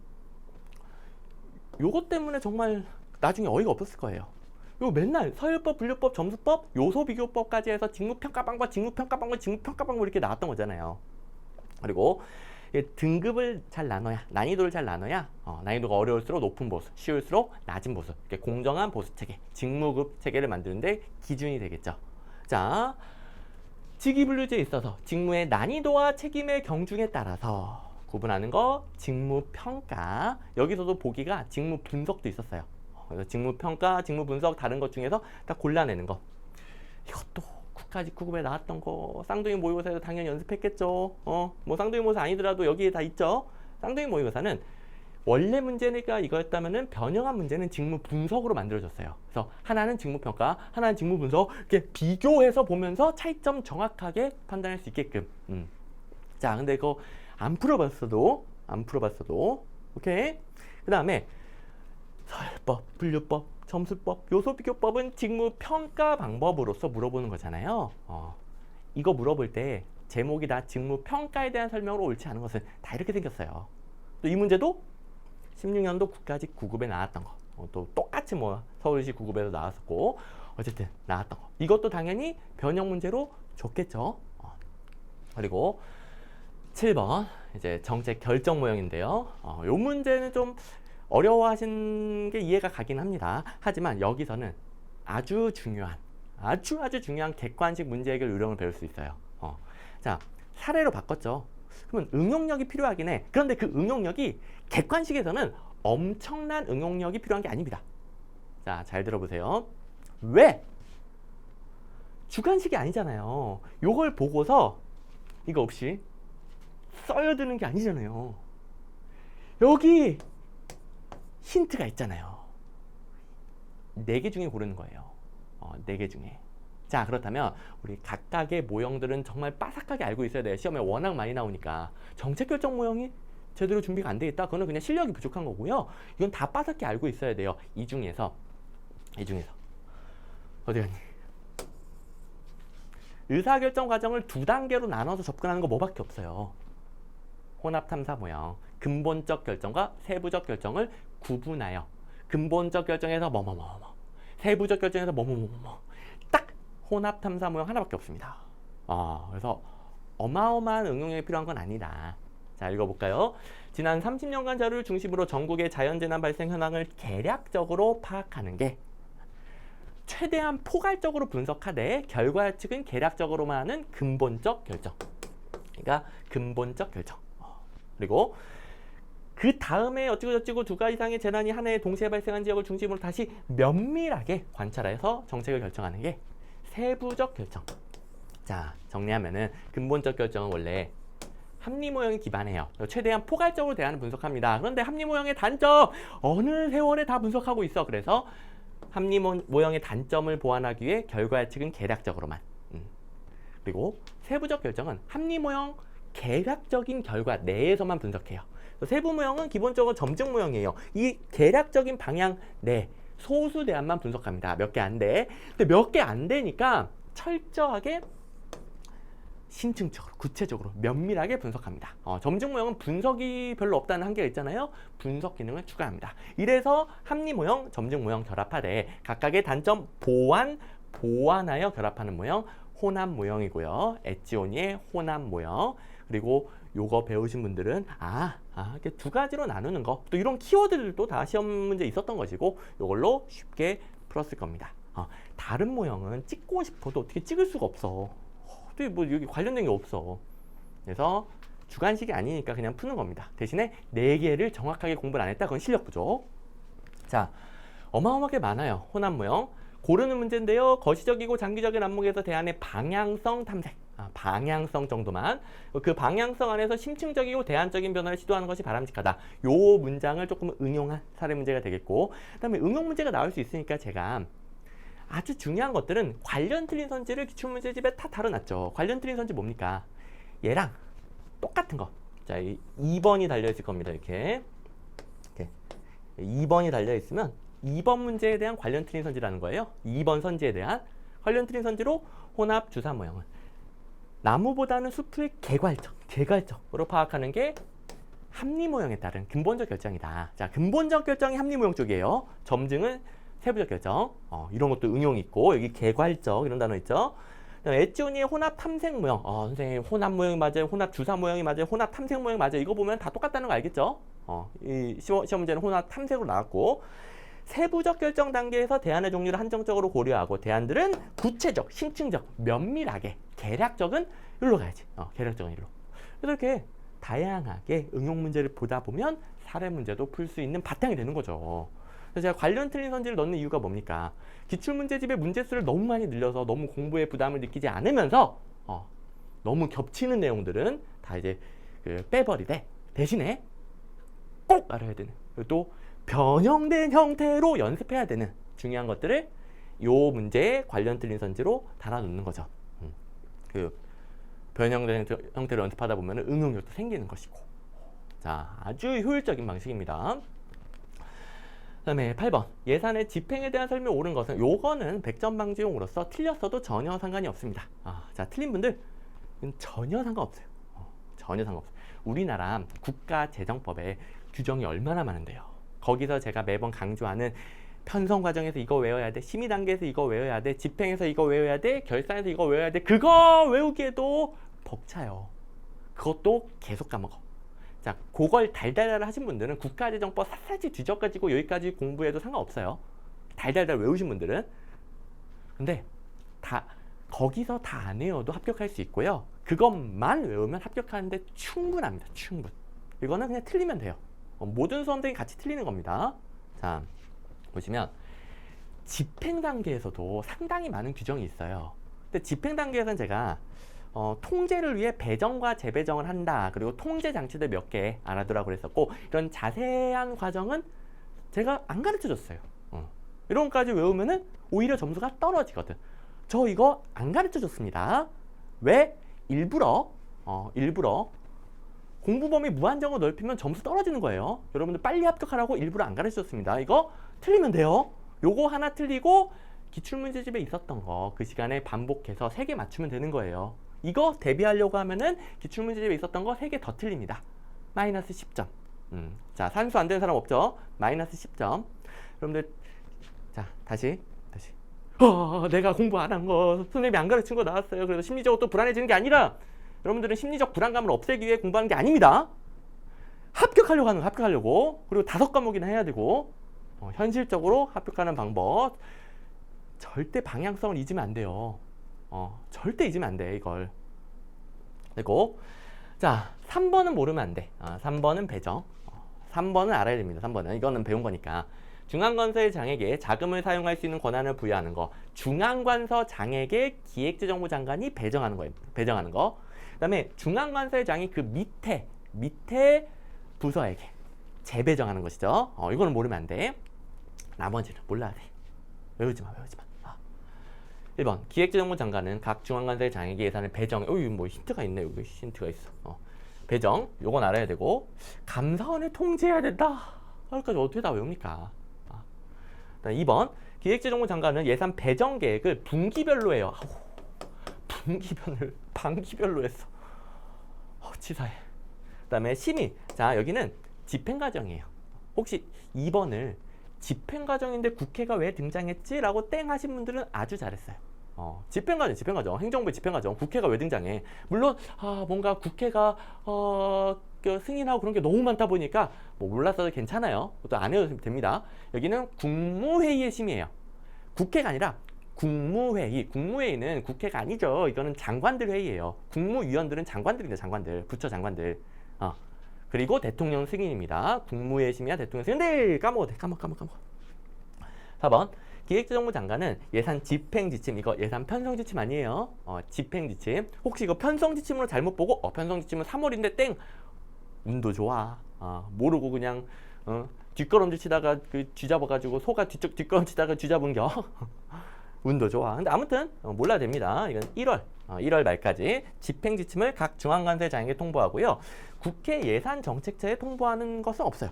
요것 때문에 정말 나중에 어이가 없었을 거예요. 요 맨날 서열법, 분류법, 점수법, 요소 비교법까지 해서 직무평가방법, 직무평가방법, 직무평가방법 이렇게 나왔던 거잖아요. 그리고 등급을 잘 나눠야, 난이도를 잘 나눠야 난이도가 어려울수록 높은 보수, 쉬울수록 낮은 보수, 이렇게 공정한 보수 체계, 직무급 체계를 만드는데 기준이 되겠죠. 자, 직위분류제에 있어서 직무의 난이도와 책임의 경중에 따라서 구분하는 거 직무평가. 여기서도 보기가 직무분석도 있었어요. 그래서 직무평가, 직무분석 다른 것 중에서 다 골라내는 거. 이것도 국가직 9급에 나왔던 거 쌍둥이 모의고사에서 당연히 연습했겠죠. 뭐 쌍둥이 모의고사 아니더라도 여기에 다 있죠. 쌍둥이 모의고사는 원래 문제가 이거였다면은 변형한 문제는 직무분석으로 만들어졌어요. 그래서 하나는 직무평가, 하나는 직무분석 이렇게 비교해서 보면서 차이점 정확하게 판단할 수 있게끔. 자, 근데 이거 안 풀어봤어도 오케이. 그 다음에 서열법, 분류법, 점수법, 요소비교법은 직무평가 방법으로서 물어보는 거잖아요. 이거 물어볼 때 제목이 다 직무평가에 대한 설명으로 옳지 않은 것은 다 이렇게 생겼어요. 또 이 문제도 16년도 국가직 9급에 나왔던 거. 또 똑같이 뭐 서울시 9급에도 나왔었고 어쨌든 나왔던 거. 이것도 당연히 변형 문제로 줬겠죠. 그리고 7번 이제 정책 결정 모형인데요. 요 문제는 좀 어려워하신 게 이해가 가긴 합니다. 하지만 여기서는 아주 중요한 객관식 문제 해결 요령을 배울 수 있어요. 자, 사례로 바꿨죠. 그러면 응용력이 필요하긴 해. 그런데 그 응용력이 객관식에서는 엄청난 응용력이 필요한 게 아닙니다. 자, 잘 들어보세요. 왜? 주관식이 아니잖아요. 요걸 보고서 이거 없이 써여드는 게 아니잖아요. 여기 힌트가 있잖아요. 4개 중에 고르는 거예요. 4개 중에. 자, 그렇다면 우리 각각의 모형들은 정말 빠삭하게 알고 있어야 돼요. 시험에 워낙 많이 나오니까. 정책결정 모형이 제대로 준비가 안 돼 있다? 그거는 그냥 실력이 부족한 거고요. 이건 다 빠삭하게 알고 있어야 돼요. 이 중에서 어디 갔니? 의사결정 과정을 2단계로 나눠서 접근하는 거 뭐밖에 없어요. 혼합탐사 모형. 근본적 결정과 세부적 결정을 구분하여 근본적 결정에서 뭐뭐뭐뭐, 세부적 결정에서 뭐뭐뭐뭐, 딱 혼합탐사 모형 하나밖에 없습니다. 그래서 어마어마한 응용력이 필요한 건 아니다. 자, 읽어볼까요? 지난 30년간 자료를 중심으로 전국의 자연재난 발생 현황을 개략적으로 파악하는 게 최대한 포괄적으로 분석하되 결과 예측은 개략적으로만 하는 근본적 결정. 그러니까 근본적 결정. 그리고 그 다음에 어찌고저찌고 2가지 이상의 재난이 한 해에 동시에 발생한 지역을 중심으로 다시 면밀하게 관찰해서 정책을 결정하는 게 세부적 결정. 자, 정리하면은 근본적 결정은 원래 합리 모형에 기반해요. 최대한 포괄적으로 대안을 분석합니다. 그런데 합리 모형의 단점 어느 세월에 다 분석하고 있어. 그래서 합리 모형의 단점을 보완하기 위해 결과 예측은 계략적으로만. 그리고 세부적 결정은 합리 모형 계략적인 결과 내에서만 분석해요. 세부 모형은 기본적으로 점증 모형이에요. 이 계략적인 방향 내 소수 대안만 분석합니다. 몇 개 안 돼. 근데 몇 개 안 되니까 철저하게 심층적으로, 구체적으로, 면밀하게 분석합니다. 점증 모형은 분석이 별로 없다는 한계가 있잖아요. 분석 기능을 추가합니다. 이래서 합리 모형, 점증 모형 결합하되 각각의 단점 보완하여 결합하는 모형, 혼합 모형이고요. 엣지오니의 혼합 모형. 그리고 요거 배우신 분들은 이렇게 두 가지로 나누는 거, 또 이런 키워드들도 다 시험 문제 있었던 것이고 요걸로 쉽게 풀었을 겁니다. 다른 모형은 찍고 싶어도 어떻게 찍을 수가 없어. 또 뭐 여기 관련된 게 없어. 그래서 주관식이 아니니까 그냥 푸는 겁니다. 대신에 4개를 정확하게 공부를 안 했다. 그건 실력 부족. 자, 어마어마하게 많아요. 혼합 모형. 고르는 문제인데요. 거시적이고 장기적인 안목에서 대안의 방향성 탐색. 방향성 정도만. 그 방향성 안에서 심층적이고 대안적인 변화를 시도하는 것이 바람직하다. 요 문장을 조금 응용한 사례 문제가 되겠고, 그다음에 응용 문제가 나올 수 있으니까 제가 아주 중요한 것들은 관련 틀린 선지를 기출문제집에 다 다뤄놨죠. 관련 틀린 선지 뭡니까? 얘랑 똑같은 거. 자, 2번이 달려있을 겁니다. 이렇게 2번이 달려있으면 2번 문제에 대한 관련 틀린 선지라는 거예요. 2번 선지에 대한 관련 틀린 선지로 혼합 주사 모형은 나무보다는 숲의 개괄적으로 파악하는 게 합리 모형에 따른 근본적 결정이다. 자, 근본적 결정이 합리 모형 쪽이에요. 점증은 세부적 결정. 이런 것도 응용이 있고, 여기 개괄적 이런 단어 있죠. 엣지오니의 혼합 탐색 모형. 선생님 혼합 모형이 맞아요. 혼합 주사 모형이 맞아요. 혼합 탐색 모형이 맞아요. 이거 보면 다 똑같다는 거 알겠죠? 이 시험 문제는 혼합 탐색으로 나왔고, 세부적 결정 단계에서 대안의 종류를 한정적으로 고려하고 대안들은 구체적, 심층적, 면밀하게, 계략적은 일로 가야지. 계략적은 일로. 그래서 이렇게 다양하게 응용 문제를 보다 보면 사례 문제도 풀 수 있는 바탕이 되는 거죠. 그래서 제가 관련 틀린 선지를 넣는 이유가 뭡니까? 기출문제집의 문제수를 너무 많이 늘려서 너무 공부에 부담을 느끼지 않으면서 너무 겹치는 내용들은 다 이제 빼버리되 대신에 꼭 알아야 되는, 그리고 또 변형된 형태로 연습해야 되는 중요한 것들을 요 문제에 관련 틀린 선지로 달아놓는 거죠. 그 변형된 형태로 연습하다 보면 응용력도 생기는 것이고. 자, 아주 효율적인 방식입니다. 그다음에 8번. 예산의 집행에 대한 설명이 옳은 것은, 요거는 100점 방지용으로서 틀렸어도 전혀 상관이 없습니다. 자, 틀린 분들 전혀 상관없어요. 전혀 상관없어요. 우리나라 국가재정법에 규정이 얼마나 많은데요. 거기서 제가 매번 강조하는 편성 과정에서 이거 외워야 돼, 심의 단계에서 이거 외워야 돼, 집행에서 이거 외워야 돼, 결산에서 이거 외워야 돼. 그거 외우기에도 벅차요. 그것도 계속 까먹어. 자, 그걸 달달달 하신 분들은 국가재정법 샅샅이 뒤져가지고 여기까지 공부해도 상관없어요. 달달달 외우신 분들은. 근데 거기서 다 안 외워도 합격할 수 있고요. 그것만 외우면 합격하는데 충분합니다. 충분. 이거는 그냥 틀리면 돼요. 모든 수험생이 같이 틀리는 겁니다. 자, 보시면 집행 단계에서도 상당히 많은 규정이 있어요. 근데 집행 단계에서는 제가 통제를 위해 배정과 재배정을 한다. 그리고 통제 장치들 몇 개 알아두라고 그랬었고, 이런 자세한 과정은 제가 안 가르쳐 줬어요. 이런 것까지 외우면은 오히려 점수가 떨어지거든. 저 이거 안 가르쳐 줬습니다. 왜? 일부러 공부 범위 무한정으로 넓히면 점수 떨어지는 거예요. 여러분들 빨리 합격하라고 일부러 안 가르쳐 줬습니다. 이거 틀리면 돼요. 요거 하나 틀리고 기출문제집에 있었던 거 그 시간에 반복해서 3개 맞추면 되는 거예요. 이거 대비하려고 하면은 기출문제집에 있었던 거 3개 더 틀립니다. 마이너스 10점. 자, 산수 안 되는 사람 없죠? 마이너스 10점. 여러분들, 자, 다시. 내가 공부 안 한 거, 선생님이 안 가르친 거 나왔어요. 그래서 심리적으로 또 불안해지는 게 아니라, 여러분들은 심리적 불안감을 없애기 위해 공부하는 게 아닙니다. 합격하려고 하는 거, 합격하려고. 그리고 5과목이나 해야 되고, 현실적으로 합격하는 방법. 절대 방향성을 잊으면 안 돼요. 절대 잊으면 안 돼, 이걸. 그리고 자, 3번은 모르면 안 돼. 3번은 배정. 3번은 알아야 됩니다. 3번은 이거는 배운 거니까. 중앙건설 장에게 자금을 사용할 수 있는 권한을 부여하는 거. 중앙관서 장에게 기획재정부 장관이 배정하는 거예요. 배정하는 거. 그다음에 중앙관서의 장이 그 밑에 부서에게 재배정하는 것이죠. 이거는 모르면 안 돼. 나머지는 몰라야 돼. 외우지 마. 1번 기획재정부 장관은 각 중앙관서의 장에게 예산을 배정. 여기 뭐 힌트가 있네. 여기 힌트가 있어. 배정. 요건 알아야 되고 감사원을 통제해야 된다. 여기까지 어떻게 다 외웁니까? 2번 기획재정부 장관은 예산 배정 계획을 분기별로 해요. 반기별로 했어. 치사해. 그다음에 심의. 자, 여기는 집행과정이에요. 혹시 2번을 집행과정인데 국회가 왜 등장했지? 라고 땡 하신 분들은 아주 잘했어요. 집행과정. 행정부의 집행과정. 국회가 왜 등장해? 물론 뭔가 국회가 승인하고 그런 게 너무 많다 보니까 뭐 몰랐어도 괜찮아요. 그것도 안 해도 됩니다. 여기는 국무회의의 심의예요. 국회가 아니라 국무회의. 국무회의는 국회가 아니죠. 이거는 장관들 회의예요. 국무위원들은 장관들입니다. 장관들. 부처 장관들. 그리고 대통령 승인입니다. 국무회의 심의와 대통령 승인. 네, 까먹어. 4번 기획재정부 장관은 예산 집행지침. 이거 예산 편성지침 아니에요. 집행지침. 혹시 이거 편성지침으로 잘못 보고 편성지침은 3월인데 땡. 운도 좋아. 모르고 그냥 뒷걸음질 치다가 쥐잡아가지고 소가 뒷걸음치다가 쥐잡은겨. 운도 좋아. 근데 아무튼 몰라야 됩니다. 이건 1월 말까지 집행지침을 각 중앙관서의 장에게 통보하고요. 국회 예산정책처에 통보하는 것은 없어요.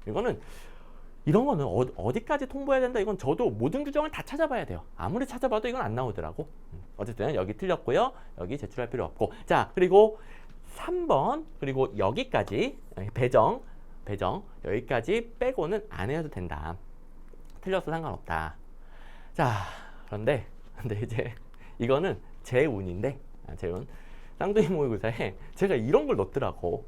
이거는 이런 거는 어디까지 통보해야 된다. 이건 저도 모든 규정을 다 찾아봐야 돼요. 아무리 찾아봐도 이건 안 나오더라고. 어쨌든 여기 틀렸고요. 여기 제출할 필요 없고. 자, 그리고 3번 그리고 여기까지 배정 여기까지 빼고는 안 해도 된다. 틀려서 상관없다. 자, 그런데 이제 이거는 제 운인데 제 운. 쌍둥이 모의고사에 제가 이런 걸 넣더라고.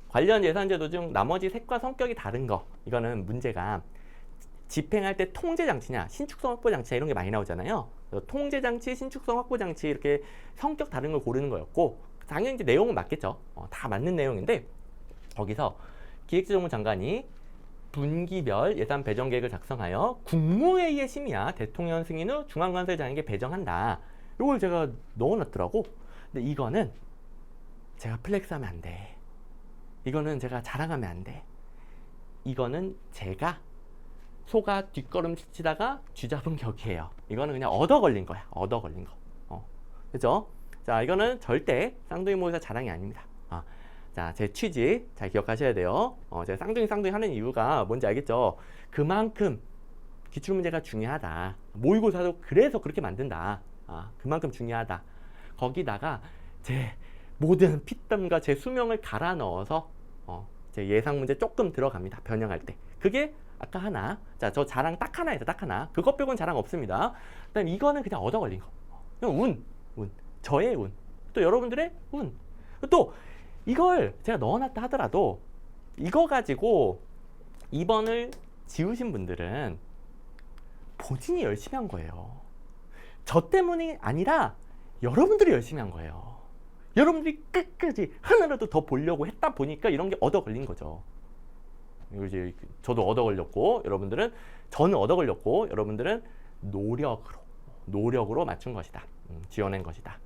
관련 예산제도 중 나머지 색과 성격이 다른 거. 이거는 문제가 집행할 때 통제장치냐 신축성 확보장치 이런 게 많이 나오잖아요. 통제장치, 신축성 확보장치 이렇게 성격 다른 걸 고르는 거였고 당연히 이제 내용은 맞겠죠. 다 맞는 내용인데 거기서 기획재정부 장관이 분기별 예산 배정 계획을 작성하여 국무회의의 심의와 대통령 승인 후 중앙관서의 장에게 배정한다. 이걸 제가 넣어놨더라고. 근데 이거는 제가 플렉스하면 안 돼. 이거는 제가 자랑하면 안 돼. 이거는 제가 소가 뒷걸음 치다가 쥐잡은 격이에요. 이거는 그냥 얻어 걸린 거야. 얻어 걸린 거. 그죠? 자, 이거는 절대 쌍둥이 모의고사 자랑이 아닙니다. 자, 제 취지 잘 기억하셔야 돼요. 제가 쌍둥이 하는 이유가 뭔지 알겠죠? 그만큼 기출문제가 중요하다. 모의고사도 그래서 그렇게 만든다. 그만큼 중요하다. 거기다가 제 모든 피땀과 제 수명을 갈아 넣어서 제 예상 문제 조금 들어갑니다. 변형할 때. 그게 아까 하나. 자, 저 자랑 딱 하나예요. 딱 하나. 그것 빼고는 자랑 없습니다. 그다음에 이거는 그냥 얻어 걸린 거. 그냥 운. 저의 운. 또 여러분들의 운. 또 이걸 제가 넣어놨다 하더라도 이거 가지고 2번을 지우신 분들은 본인이 열심히 한 거예요. 저 때문이 아니라 여러분들이 열심히 한 거예요. 여러분들이 끝까지 하나라도 더 보려고 했다 보니까 이런 게 얻어 걸린 거죠. 이제 저도 얻어 걸렸고 저는 얻어 걸렸고 여러분들은 노력으로 맞춘 것이다. 지어낸 것이다.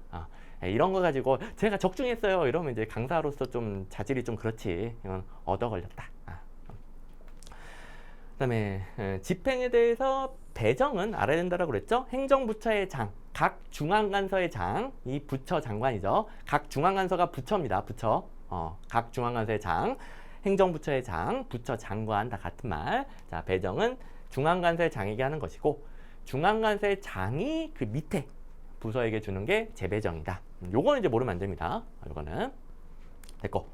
이런 거 가지고 제가 적중했어요. 이러면 이제 강사로서 좀 자질이 좀 그렇지. 이건 얻어 걸렸다. 그다음에 집행에 대해서 배정은 알아야 된다라고 그랬죠. 행정부처의 장, 각 중앙관서의 장, 이 부처 장관이죠. 각 중앙관서가 부처입니다. 부처. 각 중앙관서의 장, 행정부처의 장, 부처 장관 다 같은 말. 자, 배정은 중앙관서의 장에게 하는 것이고 중앙관서의 장이 그 밑에 부서에게 주는 게 재배정이다. 요거는 이제 모르면 안 됩니다. 요거는 됐고.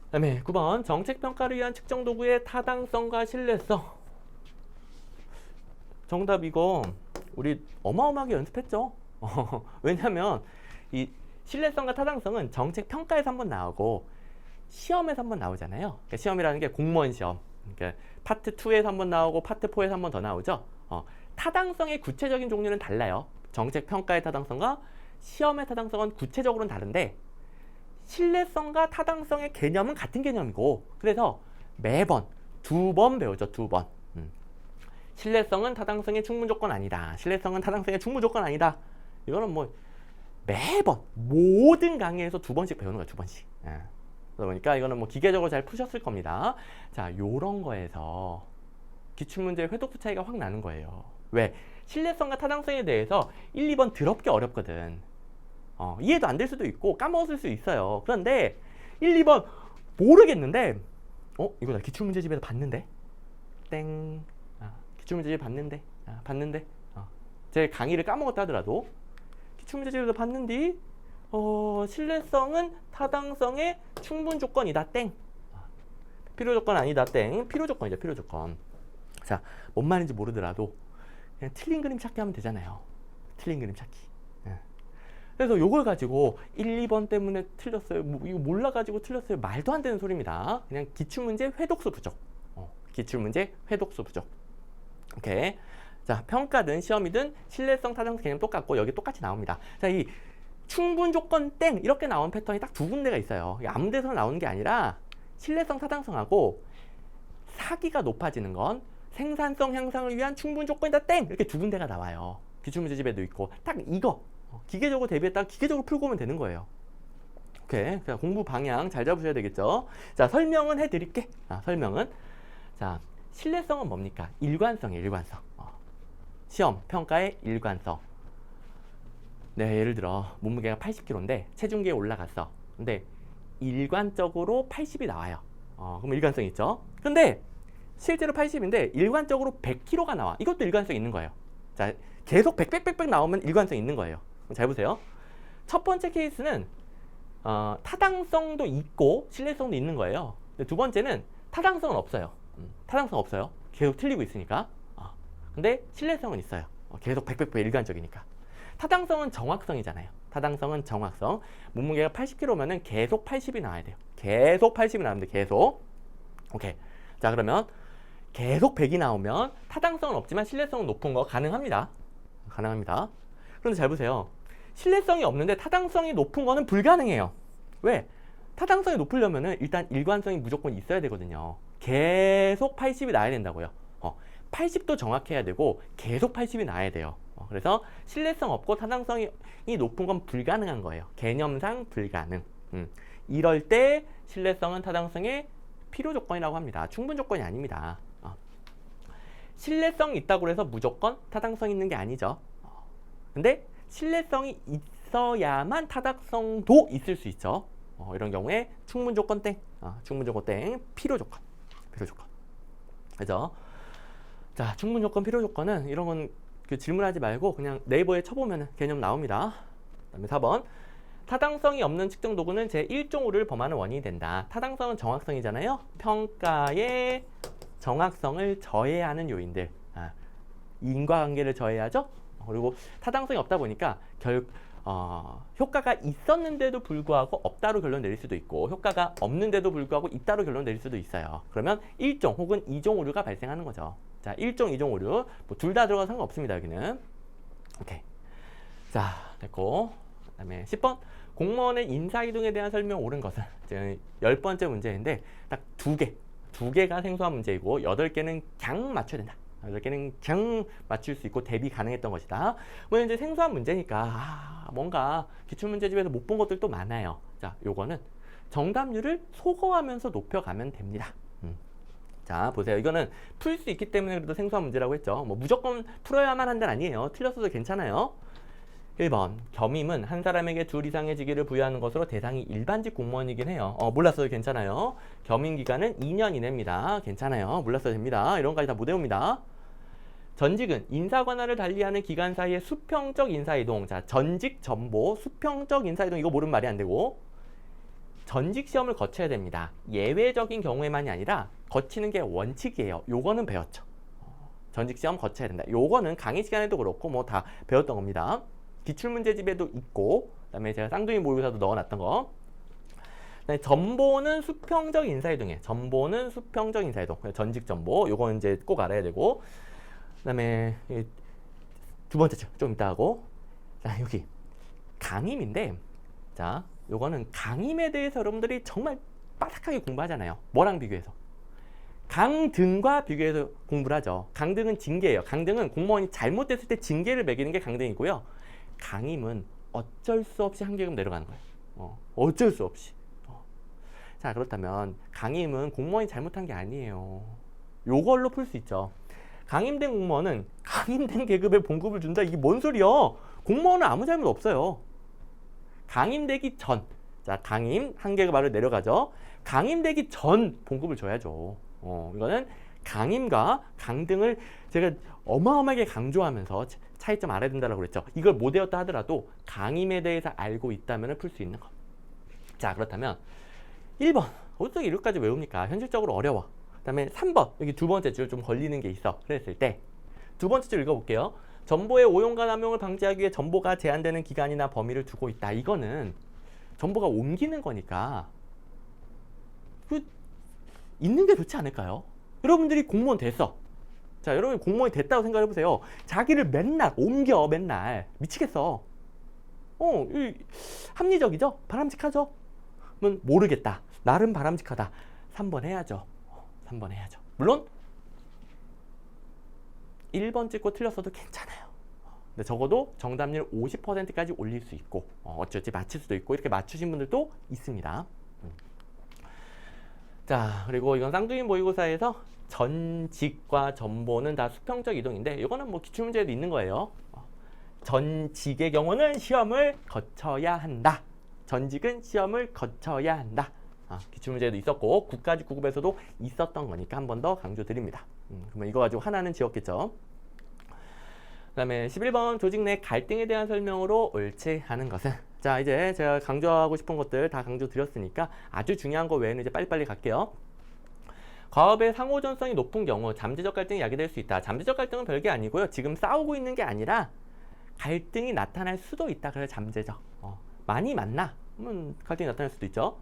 그다음에 9번 정책평가를 위한 측정 도구의 타당성과 신뢰성. 정답 이거 우리 어마어마하게 연습했죠. 왜냐면 이 신뢰성과 타당성은 정책평가에서 한번 나오고 시험에서 한번 나오잖아요. 그러니까 시험이라는 게 공무원 시험. 그러니까 파트 2에서 한번 나오고 파트 4에서 한번 더 나오죠. 타당성의 구체적인 종류는 달라요. 정책평가의 타당성과 시험의 타당성은 구체적으로는 다른데 신뢰성과 타당성의 개념은 같은 개념이고 그래서 매번 2번 배우죠. 2번. 신뢰성은 타당성의 충분 조건 아니다. 신뢰성은 타당성의 충분 조건 아니다. 이거는 뭐 매번 모든 강의에서 2번씩 배우는 거야, 2번씩. 예. 그러다 보니까 이거는 뭐 기계적으로 잘 푸셨을 겁니다. 자, 요런 거에서 기출문제의 회독수 차이가 확 나는 거예요. 왜? 신뢰성과 타당성에 대해서 1, 2번 더럽게 어렵거든. 이해도 안 될 수도 있고 까먹었을 수 있어요. 그런데 1, 2번 모르겠는데 이거 나 기출문제집에서 봤는데? 땡. 기출문제집 봤는데? 봤는데? 제 강의를 까먹었다 하더라도 기출문제집에서 봤는데 신뢰성은 타당성의 충분 조건이다. 땡. 필요 조건 아니다. 땡. 필요 조건이죠. 필요 조건. 자, 뭔 말인지 모르더라도 그냥 틀린 그림 찾기 하면 되잖아요. 틀린 그림 찾기. 그래서 요걸 가지고 1, 2번 때문에 틀렸어요. 이거 몰라가지고 틀렸어요. 말도 안 되는 소리입니다. 그냥 기출문제 회독수 부족. 기출문제 회독수 부족. 오케이. 자, 평가든 시험이든 신뢰성, 타당성 개념 똑같고 여기 똑같이 나옵니다. 자, 이 충분 조건 땡 이렇게 나온 패턴이 딱 2군데가 있어요. 아무 데서나 나오는 게 아니라 신뢰성, 타당성하고 사기가 높아지는 건 생산성 향상을 위한 충분 조건이다 땡 이렇게 2군데가 나와요. 기출문제집에도 있고 딱 이거 기계적으로 대비했다가 기계적으로 풀고 오면 되는 거예요. 오케이. 자, 공부 방향 잘 잡으셔야 되겠죠. 자, 설명은 해드릴게. 설명은 자, 신뢰성은 뭡니까? 일관성이에요. 일관성. 시험 평가의 일관성. 네, 예를 들어 몸무게가 80kg인데 체중계에 올라갔어. 근데 일관적으로 80이 나와요. 그럼 일관성 있죠. 근데 실제로 80인데 일관적으로 100kg가 나와. 이것도 일관성 있는 거예요. 자, 계속 100 나오면 일관성 있는 거예요. 잘 보세요. 첫 번째 케이스는 타당성도 있고 신뢰성도 있는 거예요. 근데 두 번째는 타당성은 없어요. 타당성 없어요. 계속 틀리고 있으니까. 근데 신뢰성은 있어요. 계속 100 일관적이니까. 타당성은 정확성이잖아요. 타당성은 정확성. 몸무게가 80kg면은 계속 80이 나와야 돼요. 계속 80이 나오면 돼. 계속. 오케이. 자, 그러면 계속 100이 나오면 타당성은 없지만 신뢰성은 높은 거 가능합니다. 가능합니다. 그런데 잘 보세요. 신뢰성이 없는데 타당성이 높은 거는 불가능해요. 왜? 타당성이 높으려면은 일단 일관성이 무조건 있어야 되거든요. 계속 80이 나야 된다고요. 80도 정확해야 되고 계속 80이 나야 돼요. 그래서 신뢰성 없고 타당성이 높은 건 불가능한 거예요. 개념상 불가능. 이럴 때 신뢰성은 타당성의 필요 조건이라고 합니다. 충분 조건이 아닙니다. 신뢰성이 있다고 해서 무조건 타당성 있는 게 아니죠. 근데 신뢰성이 있어야만 타당성도 있을 수 있죠. 이런 경우에 충분 조건 땡, 충분 조건 땡, 필요 조건, 필요 조건. 그죠? 자, 충분 조건, 필요 조건은 이런 건 질문하지 말고 그냥 네이버에 쳐보면 개념 나옵니다. 그다음에 4번. 타당성이 없는 측정 도구는 제1종으로를 범하는 원인이 된다. 타당성은 정확성이잖아요. 평가의 정확성을 저해하는 요인들. 인과관계를 저해하죠. 그리고 타당성이 없다 보니까 효과가 있었는데도 불구하고 없다로 결론 내릴 수도 있고 효과가 없는데도 불구하고 있다로 결론 내릴 수도 있어요. 그러면 1종 혹은 2종 오류가 발생하는 거죠. 자, 1종, 2종 오류 뭐 둘 다 들어가도 상관없습니다. 여기는. 오케이. 자, 됐고. 그 다음에 10번. 공무원의 인사이동에 대한 설명 옳은 것은 10번째 문제인데 딱 2개가 생소한 문제이고 8개는 그냥 맞춰야 된다. 8개는 그냥 맞출 수 있고 대비 가능했던 것이다. 뭐 이제 생소한 문제니까 뭔가 기출문제집에서 못 본 것들도 많아요. 자, 요거는 정답률을 소거하면서 높여가면 됩니다. 자, 보세요. 이거는 풀 수 있기 때문에 그래도 생소한 문제라고 했죠. 뭐 무조건 풀어야만 한다는 아니에요. 틀렸어도 괜찮아요. 1번. 겸임은 한 사람에게 둘 이상의 직위를 부여하는 것으로 대상이 일반직 공무원이긴 해요. 몰랐어도 괜찮아요. 겸임 기간은 2년 이내입니다. 괜찮아요. 몰랐어도 됩니다. 이런 거까지 다 못 외웁니다. 전직은 인사 관할을 달리하는 기간 사이의 수평적 인사이동. 자, 전직 전보, 수평적 인사이동 이거 모르면 말이 안 되고 전직 시험을 거쳐야 됩니다. 예외적인 경우에만이 아니라 거치는 게 원칙이에요. 요거는 배웠죠. 전직 시험 거쳐야 된다. 요거는 강의 시간에도 그렇고 뭐 다 배웠던 겁니다. 기출문제집에도 있고 그다음에 제가 쌍둥이 모의고사도 넣어놨던 거. 그다음에 전보는 수평적 인사이동이에요. 전보는 수평적 인사이동. 전직 전보 요거는 이제 꼭 알아야 되고 그다음에 두 번째죠. 좀 이따 하고. 자, 여기 강임인데 자, 요거는 강임에 대해서 여러분들이 정말 빠삭하게 공부하잖아요. 뭐랑 비교해서? 강등과 비교해서 공부를 하죠. 강등은 징계예요. 강등은 공무원이 잘못됐을 때 징계를 매기는 게 강등이고요. 강임은 어쩔 수 없이 한계급 내려가는 거예요. 어쩔 수 없이. 자, 그렇다면 강임은 공무원이 잘못한 게 아니에요. 요걸로 풀 수 있죠. 강임된 공무원은 강임된 계급에 봉급을 준다. 이게 뭔 소리야? 공무원은 아무 잘못 없어요. 강임되기 전, 자, 강임 한 계급 아래로 내려가죠. 강임되기 전 봉급을 줘야죠. 이거는 강임과 강등을 제가 어마어마하게 강조하면서 차이점 알아야 된다고 그랬죠. 이걸 못 외웠다 하더라도 강임에 대해서 알고 있다면 풀 수 있는 거. 자, 그렇다면 1번 어떻게 이렇게까지 외웁니까? 현실적으로 어려워. 그 다음에 3번 여기 두 번째 줄 좀 걸리는 게 있어. 그랬을 때 두 번째 줄 읽어볼게요. 정보의 오용과 남용을 방지하기 위해 정보가 제한되는 기간이나 범위를 두고 있다. 이거는 정보가 옮기는 거니까 있는 게 좋지 않을까요? 여러분들이 공무원 됐어. 자, 여러분이 공무원이 됐다고 생각해보세요. 자기를 맨날 옮겨. 맨날 미치겠어. 합리적이죠? 바람직하죠? 그러면 모르겠다. 나름 바람직하다. 3번 해야죠. 3번 해야죠. 물론 1번 찍고 틀렸어도 괜찮아요. 근데 적어도 정답률 50%까지 올릴 수 있고 어찌어찌 맞출 수도 있고 이렇게 맞추신 분들도 있습니다. 자, 그리고 이건 쌍둥이 모의고사에서 전직과 전보는 다 수평적 이동인데 이거는 뭐 기출문제에도 있는 거예요. 전직의 경우는 시험을 거쳐야 한다. 전직은 시험을 거쳐야 한다. 기출문제에도 있었고 국가직 9급에서도 있었던 거니까 한 번 더 강조드립니다. 그러면 이거 가지고 하나는 지웠겠죠. 그 다음에 11번 조직 내 갈등에 대한 설명으로 옳지 않은 것은, 자, 이제 제가 강조하고 싶은 것들 다 강조드렸으니까 아주 중요한 거 외에는 이제 빨리빨리 갈게요. 과업의 상호전성이 높은 경우 잠재적 갈등이 야기될 수 있다. 잠재적 갈등은 별게 아니고요. 지금 싸우고 있는 게 아니라 갈등이 나타날 수도 있다. 그래서 잠재적. 많이 만나? 그러면 갈등이 나타날 수도 있죠.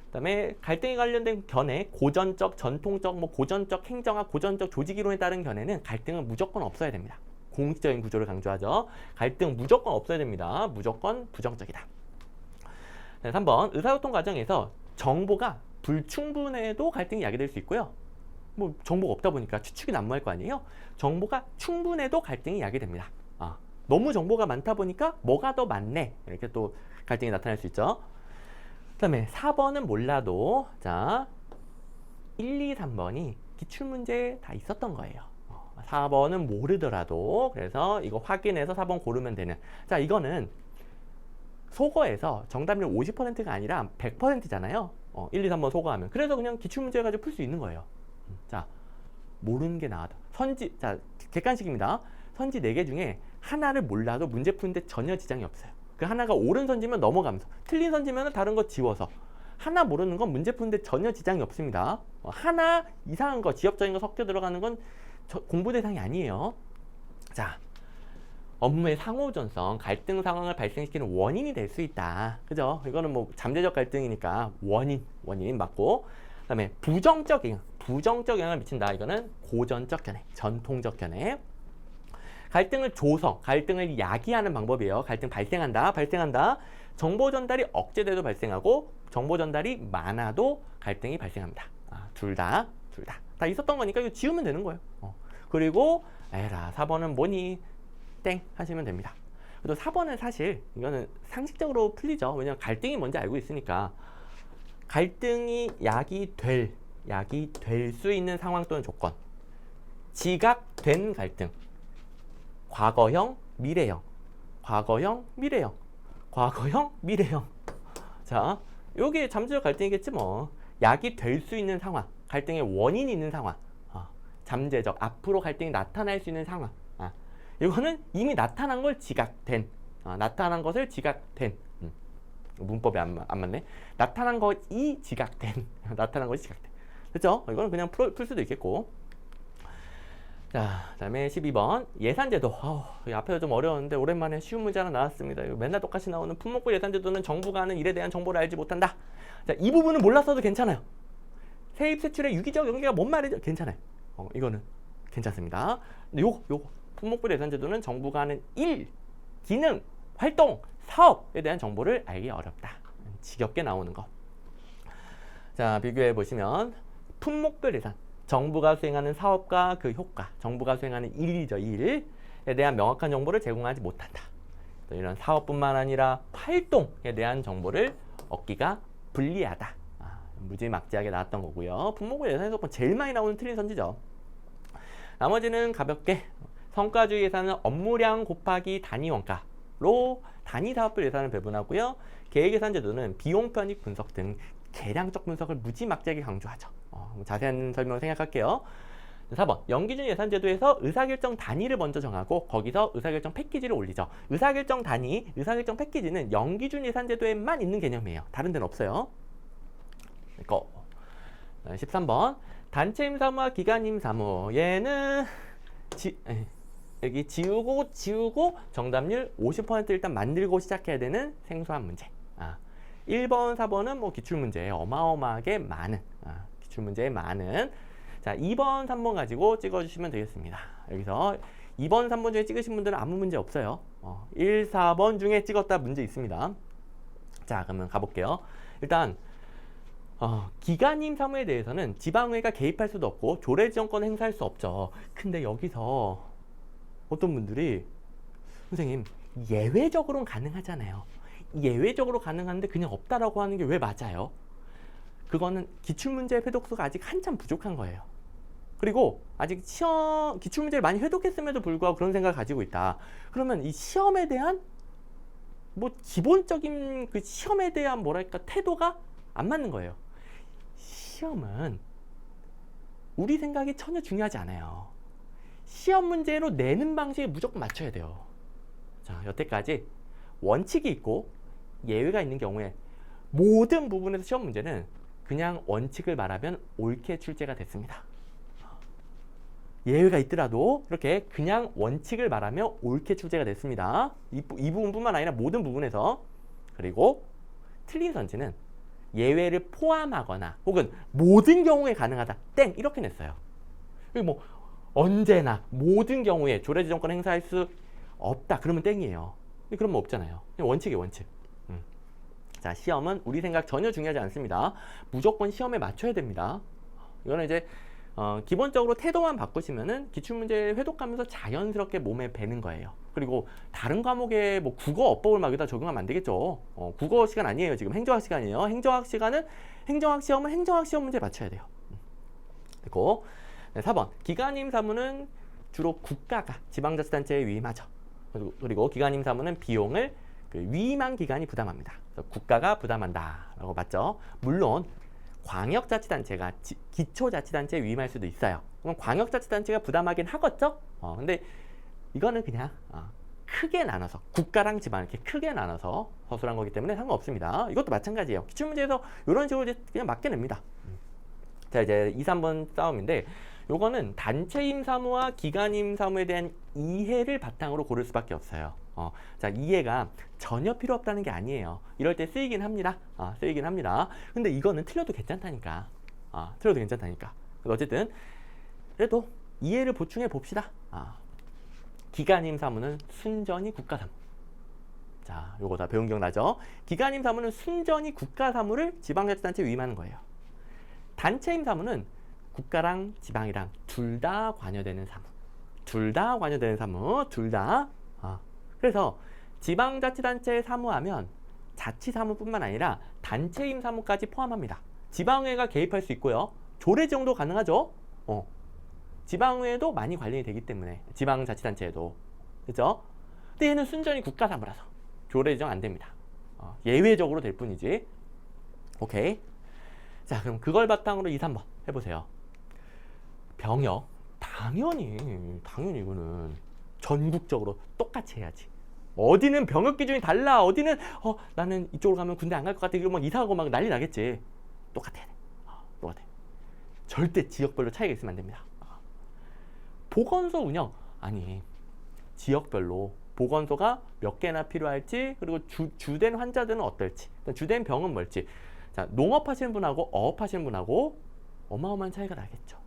그 다음에 갈등에 관련된 견해, 고전적, 전통적, 고전적 행정학, 고전적 조직 이론에 따른 견해는 갈등은 무조건 없어야 됩니다. 공식적인 구조를 강조하죠. 갈등 무조건 없어야 됩니다. 무조건 부정적이다. 네, 3번 의사소통 과정에서 정보가 불충분해도 갈등이 야기될 수 있고요. 정보가 없다 보니까 추측이 난무할 거 아니에요. 정보가 충분해도 갈등이 야기됩니다. 너무 정보가 많다 보니까 뭐가 더 많네. 이렇게 또 갈등이 나타날 수 있죠. 그 다음에 4번은 몰라도, 자, 1, 2, 3번이 기출문제에 다 있었던 거예요. 4번은 모르더라도, 그래서 이거 확인해서 4번 고르면 되는. 자, 이거는 소거에서 정답률 50%가 아니라 100%잖아요. 1, 2, 3번 소거하면. 그래서 그냥 기출문제 가지고 풀 수 있는 거예요. 자, 모르는 게 나아다. 자, 객관식입니다. 선지 4개 중에 하나를 몰라도 문제 푸는데 전혀 지장이 없어요. 그 하나가 옳은 선지면 넘어가면서, 틀린 선지면 다른 거 지워서, 하나 모르는 건 문제 푸는데 전혀 지장이 없습니다. 하나 이상한 거, 지엽적인 거 섞여 들어가는 건 공부 대상이 아니에요. 자, 업무의 상호전성, 갈등 상황을 발생시키는 원인이 될 수 있다. 그죠? 이거는 잠재적 갈등이니까 원인 맞고, 그 다음에 부정적 영향을 미친다. 이거는 고전적 견해, 전통적 견해. 갈등을 조성, 갈등을 야기하는 방법이에요. 갈등 발생한다. 정보 전달이 억제돼도 발생하고 정보 전달이 많아도 갈등이 발생합니다. 둘 다 있었던 거니까 이거 지우면 되는 거예요. 그리고 에라 4번은 뭐니? 땡 하시면 됩니다. 그래도 4번은 사실 이거는 상식적으로 풀리죠. 왜냐면 갈등이 뭔지 알고 있으니까. 갈등이 야기될 수 있는 상황 또는 조건. 지각된 갈등. 과거형, 미래형. 자, 요게 잠재적 갈등이겠지 뭐. 야기될 수 있는 상황. 갈등의 원인이 있는 상황. 잠재적, 앞으로 갈등이 나타날 수 있는 상황. 이거는 이미 나타난 걸 지각된. 나타난 것을 지각된. 문법이 안 맞네. 나타난 것이 지각된. 나타난 것이 지각된. 그렇죠? 이거는 그냥 풀 수도 있겠고. 자, 그 다음에 12번 예산제도. 앞에서 좀 어려웠는데 오랜만에 쉬운 문제 하나 나왔습니다. 이거 맨날 똑같이 나오는 품목부 예산제도는 정부가 하는 일에 대한 정보를 알지 못한다. 자, 이 부분은 몰랐어도 괜찮아요. 세입 세출의 유기적 연계가 뭔 말이죠? 괜찮아요. 이거는 괜찮습니다. 근데 요거 품목부 예산제도는 정부가 하는 일, 기능, 활동, 사업에 대한 정보를 알기 어렵다. 지겹게 나오는 거. 자, 비교해 보시면 품목별 예산, 정부가 수행하는 사업과 그 효과, 정부가 수행하는 일이죠. 일에 대한 명확한 정보를 제공하지 못한다. 또 이런 사업뿐만 아니라 활동에 대한 정보를 얻기가 불리하다. 무지막지하게 나왔던 거고요. 분모고 예산에서 제일 많이 나오는 틀린 선지죠. 나머지는 가볍게 성과주의 예산은 업무량 곱하기 단위 원가로 단위 사업별 예산을 배분하고요. 계획예산 제도는 비용 편익 분석 등 계량적 분석을 무지막지하게 강조하죠. 자세한 설명을 생략할게요. 4번 연기준 예산 제도에서 의사결정 단위를 먼저 정하고 거기서 의사결정 패키지를 올리죠. 의사결정 단위, 의사결정 패키지는 연기준 예산 제도에만 있는 개념이에요. 다른 데는 없어요. 13번 단체 임사무와 기관 임사무 얘는 여기 지우고 정답률 50% 일단 만들고 시작해야 되는 생소한 문제. 1번, 4번은 뭐 기출문제에 어마어마하게 많은 기출문제에 많은. 자, 2번, 3번 가지고 찍어주시면 되겠습니다. 여기서 2번, 3번 중에 찍으신 분들은 아무 문제 없어요. 1, 4번 중에 찍었다 문제 있습니다. 자, 그러면 가볼게요. 일단 기관임 사무에 대해서는 지방의회가 개입할 수도 없고 조례지정권을 행사할 수 없죠. 근데 여기서 어떤 분들이 선생님 예외적으로는 가능하잖아요. 예외적으로 가능한데 그냥 없다라고 하는 게 왜 맞아요? 그거는 기출문제 회독수가 아직 한참 부족한 거예요. 그리고 아직 시험 기출문제를 많이 회독했음에도 불구하고 그런 생각을 가지고 있다. 그러면 이 시험에 대한 뭐 기본적인 그 시험에 대한 뭐랄까 태도가 안 맞는 거예요. 시험은 우리 생각이 전혀 중요하지 않아요. 시험 문제로 내는 방식에 무조건 맞춰야 돼요. 자, 여태까지 원칙이 있고 예외가 있는 경우에 모든 부분에서 시험 문제는 그냥 원칙을 말하면 옳게 출제가 됐습니다. 예외가 있더라도 이렇게 그냥 원칙을 말하면 옳게 출제가 됐습니다. 이 부분뿐만 아니라 모든 부분에서. 그리고 틀린 선지는 예외를 포함하거나 혹은 모든 경우에 가능하다. 땡! 이렇게 냈어요. 그리고 뭐 언제나 모든 경우에 조례지정권 행사할 수 없다. 그러면 땡이에요. 그러면 없잖아요. 원칙이에요, 원칙. 자, 시험은 우리 생각 전혀 중요하지 않습니다. 무조건 시험에 맞춰야 됩니다. 이거는 이제 기본적으로 태도만 바꾸시면은 기출문제 회독하면서 자연스럽게 몸에 배는 거예요. 그리고 다른 과목에 뭐 국어 어법을 막 여기다 적용하면 안 되겠죠. 국어 시간 아니에요. 지금 행정학 시간이에요. 행정학 시간은 행정학 시험은 행정학 시험 문제 맞춰야 돼요. 그리고 4번 기관임 사무는 주로 국가가 지방자치단체에 위임하죠. 그리고 기관임 사무는 비용을 위임한 기관이 부담합니다. 그래서 국가가 부담한다라고 맞죠. 물론 광역자치단체가 기초자치단체에 위임할 수도 있어요. 그럼 광역자치단체가 부담하긴 하겠죠. 근데 이거는 그냥 크게 나눠서 국가랑 지방 이렇게 크게 나눠서 서술한 거기 때문에 상관없습니다. 이것도 마찬가지예요. 기출문제에서 이런 식으로 이제 그냥 맞게 냅니다. 자, 이제 2, 3번 싸움인데 요거는 단체임 사무와 기관임 사무에 대한 이해를 바탕으로 고를 수밖에 없어요. 자, 이해가 전혀 필요 없다는 게 아니에요. 이럴 때 쓰이긴 합니다. 쓰이긴 합니다. 근데 이거는 틀려도 괜찮다니까. 틀려도 괜찮다니까. 어쨌든 그래도 이해를 보충해 봅시다. 기관임 사무는 순전히 국가 사무. 자, 요거 다 배운 기억나죠? 기관임 사무는 순전히 국가 사무를 지방자치단체에 위임하는 거예요. 단체임 사무는 국가랑 지방이랑 둘 다 관여되는 사무. 둘 다 관여되는 사무. 둘 다. 그래서 지방자치단체에 사무하면 자치사무뿐만 아니라 단체임 사무까지 포함합니다. 지방의회가 개입할 수 있고요. 조례지정도 가능하죠. 지방의회도 많이 관련이 되기 때문에 지방자치단체에도. 그렇죠? 근데 얘는 순전히 국가사무라서 조례지정 안 됩니다. 예외적으로 될 뿐이지. 오케이. 자, 그럼 그걸 바탕으로 2, 3번 해보세요. 병역. 당연히 이거는 전국적으로 똑같이 해야지. 어디는 병역 기준이 달라. 어디는 나는 이쪽으로 가면 군대 안 갈 것 같아. 이러면 막 이사하고 막 난리 나겠지. 똑같아야 돼. 똑같아. 절대 지역별로 차이가 있으면 안 됩니다. 보건소 운영. 아니, 지역별로 보건소가 몇 개나 필요할지, 그리고 주된 환자들은 어떨지, 주된 병은 뭘지. 자, 농업하시는 분하고 어업하시는 분하고 어마어마한 차이가 나겠죠.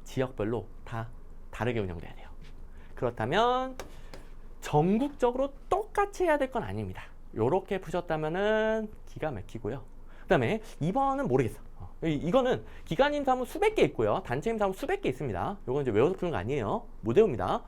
지역별로 다 다르게 운영돼야 돼요. 그렇다면 전국적으로 똑같이 해야 될 건 아닙니다. 요렇게 푸셨다면은 기가 막히고요. 그 다음에 2번은 모르겠어. 이거는 기관임 사무 수백 개 있고요. 단체임 사무 수백 개 있습니다. 요건 이제 외워서 푸는 거 아니에요. 못 외웁니다.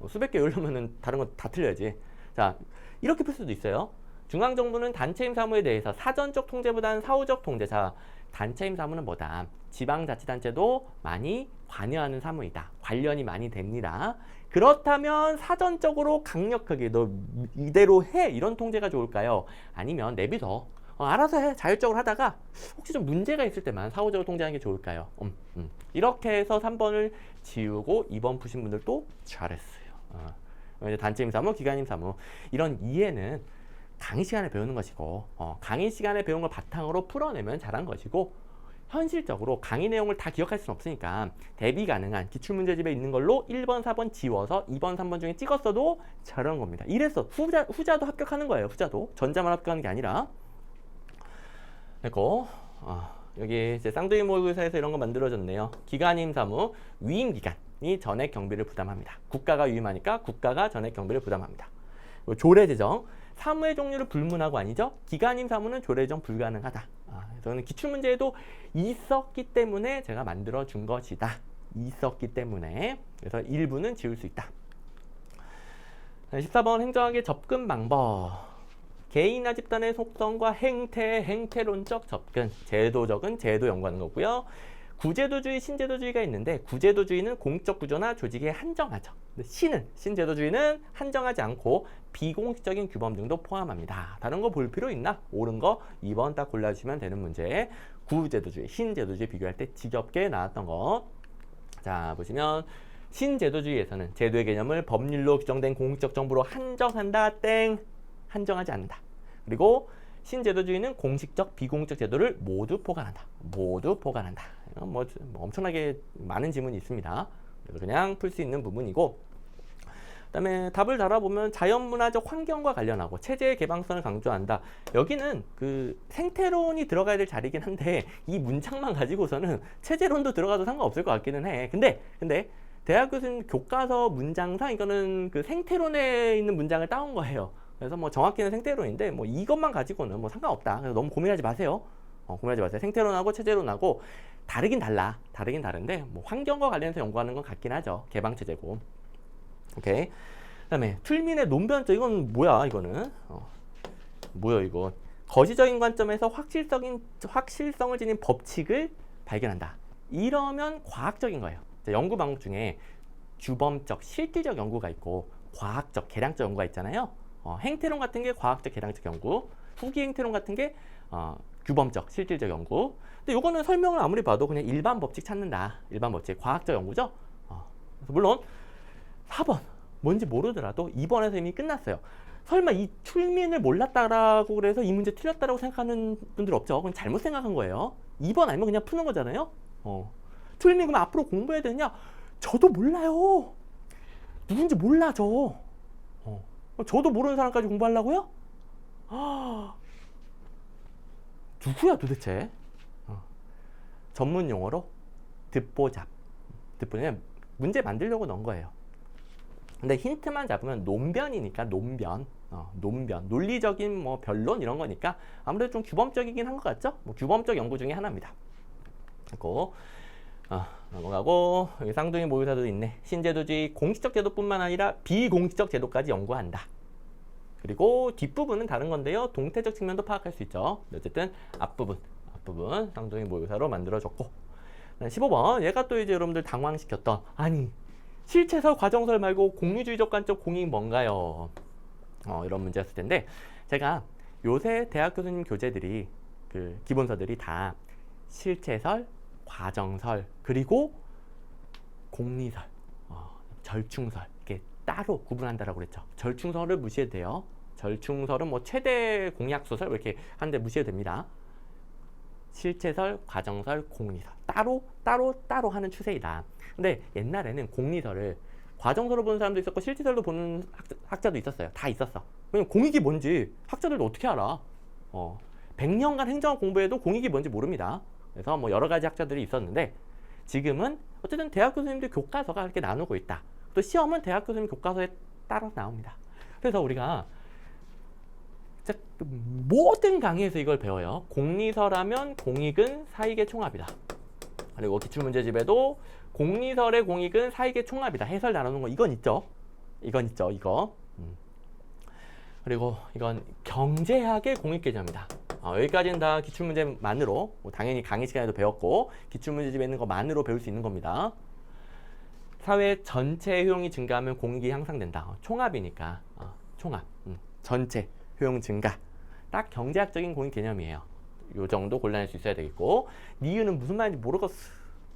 수백 개 외우려면은 다른 건 다 틀려야지. 자, 이렇게 풀 수도 있어요. 중앙정부는 단체임 사무에 대해서 사전적 통제보다는 사후적 통제. 자, 단체임 사무는 뭐다? 지방자치단체도 많이 관여하는 사무이다. 관련이 많이 됩니다. 그렇다면 사전적으로 강력하게 너 이대로 해 이런 통제가 좋을까요? 아니면 내비둬 알아서 해 자율적으로 하다가 혹시 좀 문제가 있을 때만 사후적으로 통제하는 게 좋을까요? 이렇게 해서 3번을 지우고 2번 푸신 분들도 잘했어요. 단체임 사무, 기관임 사무 이런 이해는 강의 시간에 배우는 것이고 강의 시간에 배운 걸 바탕으로 풀어내면 잘한 것이고 현실적으로 강의 내용을 다 기억할 수는 없으니까 대비 가능한 기출문제집에 있는 걸로 1번, 4번 지워서 2번, 3번 중에 찍었어도 잘한 겁니다. 이래서 후자도 합격하는 거예요. 후자도. 전자만 합격하는 게 아니라. 그리고 여기 이제 쌍둥이 모의고사에서 이런 거 만들어졌네요. 기관임 사무, 위임 기관이 전액 경비를 부담합니다. 국가가 위임하니까 국가가 전액 경비를 부담합니다. 조례 제정. 사무의 종류를 불문하고 아니죠. 기관임 사무는 조례 제정 불가능하다. 저는 기출문제에도 있었기 때문에 제가 만들어 준 것이다. 있었기 때문에. 그래서 일부는 지울 수 있다. 14번 행정학의 접근 방법. 개인이나 집단의 속성과 행태론적 접근. 제도적은 제도 연구하는 거고요. 구제도주의, 신제도주의가 있는데 구제도주의는 공적 구조나 조직에 한정하죠. 신제도주의는 한정하지 않고 비공식적인 규범 등도 포함합니다. 다른 거 볼 필요 있나? 옳은 거 2번 딱 골라주시면 되는 문제. 구제도주의, 신제도주의 비교할 때 지겹게 나왔던 거. 자, 보시면 신제도주의에서는 제도의 개념을 법률로 규정된 공적 정보로 한정한다. 땡. 한정하지 않는다. 그리고 신제도주의는 공식적, 비공식 제도를 모두 포괄한다. 모두 포괄한다. 뭐 엄청나게 많은 지문이 있습니다. 그래서 그냥 풀 수 있는 부분이고, 그다음에 답을 달아보면 자연문화적 환경과 관련하고 체제의 개방성을 강조한다. 여기는 그 생태론이 들어가야 될 자리긴 한데 이 문장만 가지고서는 체제론도 들어가도 상관없을 것 같기는 해. 근데 대학 교수님 교과서 문장상 이거는 그 생태론에 있는 문장을 따온 거예요. 그래서 뭐 정확히는 생태론인데 뭐 이것만 가지고는 뭐 상관없다. 그래서 너무 고민하지 마세요. 고민하지 마세요. 생태론하고 체제론하고 다르긴 달라. 다르긴 다른데 뭐 환경과 관련해서 연구하는 건 같긴 하죠. 개방체제고. 오케이. 그다음에 틀민의 논변적. 이건 뭐야 이거는? 뭐야 이거? 거시적인 관점에서 확실성을 지닌 법칙을 발견한다. 이러면 과학적인 거예요. 연구 방법 중에 규범적, 실질적 연구가 있고 과학적, 계량적 연구가 있잖아요. 행태론 같은 게 과학적, 계량적 연구, 후기 행태론 같은 게 규범적, 실질적 연구. 근데 요거는 설명을 아무리 봐도 그냥 일반 법칙 찾는다. 일반 법칙, 과학적 연구죠. 그래서 물론 4번 뭔지 모르더라도 2번에서 이미 끝났어요. 설마 이 출민을 몰랐다라고 그래서 이 문제 틀렸다라고 생각하는 분들 없죠. 그건 잘못 생각한 거예요. 2번 아니면 그냥 푸는 거잖아요. 출민 그럼 앞으로 공부해야 되냐? 저도 몰라요. 누군지 몰라 저. 저도 모르는 사람까지 공부하려고요? 누구야 도대체? 전문 용어로 듣보잡. 듣보잡 문제 만들려고 넣은 거예요. 근데 힌트만 잡으면 논변이니까 논변. 논리적인 뭐 변론 이런 거니까 아무래도 좀 규범적이긴 한 것 같죠? 뭐 규범적 연구 중에 하나입니다. 그리고 넘어가고 여기 쌍둥이 모의사도 있네. 신제도주의 공식적 제도뿐만 아니라 비공식적 제도까지 연구한다. 그리고 뒷부분은 다른 건데요. 동태적 측면도 파악할 수 있죠. 어쨌든 앞부분 쌍둥이 모의사로 만들어졌고 15번 얘가 또 이제 여러분들 당황시켰던 아니 실체설 과정설 말고 공유주의적 관점 공익 뭔가요? 이런 문제였을 텐데 제가 요새 대학 교수님 교재들이 그 기본서들이 다 실체설, 과정설 그리고 공리설, 절충설 이렇게 따로 구분한다라고 그랬죠. 절충설을 무시해도 돼요. 절충설은 뭐 최대 공약 소설 이렇게 하는데 무시해도 됩니다. 실체설, 과정설, 공리설 따로 하는 추세이다. 근데 옛날에는 공리설을 과정설로 보는 사람도 있었고 실체설로 보는 학자도 있었어요. 다 있었어. 왜냐면 공익이 뭔지 학자들도 어떻게 알아? 100년간 행정학 공부해도 공익이 뭔지 모릅니다. 그래서 뭐 여러 가지 학자들이 있었는데 지금은 어쨌든 대학 교수님들 교과서가 이렇게 나누고 있다. 또 시험은 대학 교수님 교과서에 따라서 나옵니다. 그래서 우리가 모든 강의에서 이걸 배워요. 공리설하면 공익은 사익의 총합이다. 그리고 기출문제집에도 공리설의 공익은 사익의 총합이다. 해설 나누는 거 이건 있죠. 이건 있죠, 이거. 그리고 이건 경제학의 공익 개념이다. 여기까지는 다 기출문제만으로, 당연히 강의 시간에도 배웠고 기출문제집에 있는 것만으로 배울 수 있는 겁니다. 사회 전체 효용이 증가하면 공익이 향상된다. 총합이니까 총합, 전체 효용 증가. 딱 경제학적인 공익 개념이에요. 요 정도 골라낼 수 있어야 되겠고, 니은은 무슨 말인지 모르겠어.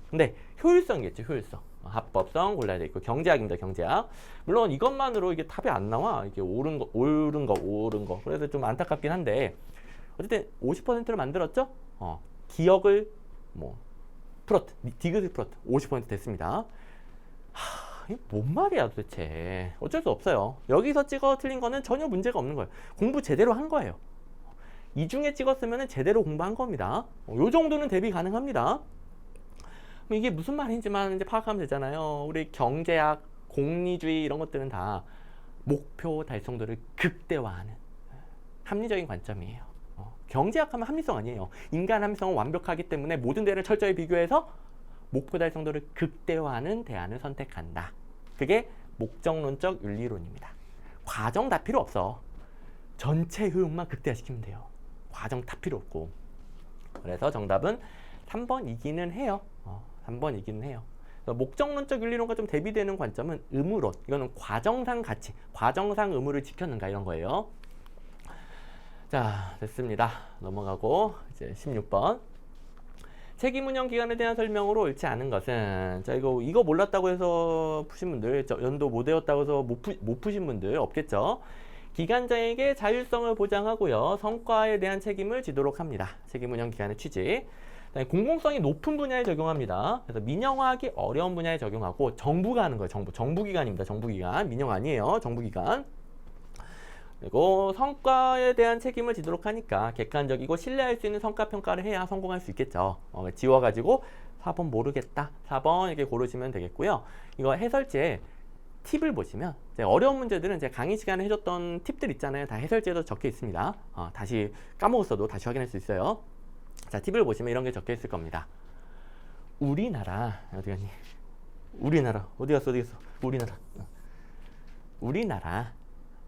근데 효율성이겠죠, 효율성. 합법성 골라야 되겠고, 경제학입니다, 경제학. 물론 이것만으로 이게 답이 안 나와. 이게 옳은 거. 그래서 좀 안타깝긴 한데, 어쨌든 50%를 만들었죠? 기억을 풀었다. 디귿을 풀었다. 50% 됐습니다. 이게 뭔 말이야 도대체. 어쩔 수 없어요. 여기서 찍어 틀린 거는 전혀 문제가 없는 거예요. 공부 제대로 한 거예요. 이 중에 찍었으면 제대로 공부한 겁니다. 요 정도는 대비 가능합니다. 이게 무슨 말인지만 이제 파악하면 되잖아요. 우리 경제학, 공리주의 이런 것들은 다 목표 달성도를 극대화하는 합리적인 관점이에요. 경제학하면 합리성 아니에요. 인간 합리성은 완벽하기 때문에 모든 데를 철저히 비교해서 목표 달성도를 극대화하는 대안을 선택한다. 그게 목적론적 윤리론입니다. 과정 다 필요 없어. 전체 효용만 극대화시키면 돼요. 과정 다 필요 없고. 그래서 정답은 3번이기는 해요. 3번이기는 해요. 목적론적 윤리론과 좀 대비되는 관점은 의무론. 이거는 과정상 가치, 과정상 의무를 지켰는가 이런 거예요. 자, 됐습니다. 넘어가고 이제 16번. 책임운영 기간에 대한 설명으로 옳지 않은 것은, 자, 이거 몰랐다고 해서 푸신 분들, 연도 못 외웠다고 해서 못 푸신 분들 없겠죠. 기관장에게 자율성을 보장하고요, 성과에 대한 책임을 지도록 합니다. 책임운영 기간의 취지. 공공성이 높은 분야에 적용합니다. 그래서 민영화하기 어려운 분야에 적용하고, 정부가 하는 거예요. 정부기관입니다. 정부기관. 민영화 아니에요. 정부기관. 그리고 성과에 대한 책임을 지도록 하니까 객관적이고 신뢰할 수 있는 성과평가를 해야 성공할 수 있겠죠. 지워가지고 4번 모르겠다. 4번 이렇게 고르시면 되겠고요. 이거 해설지에 팁을 보시면, 어려운 문제들은 제가 강의 시간에 해줬던 팁들 있잖아요. 다 해설지에도 적혀 있습니다. 다시 까먹었어도 다시 확인할 수 있어요. 자, 팁을 보시면 이런 게 적혀 있을 겁니다. 우리나라, 어디 갔니? 우리나라, 어디 갔어? 우리나라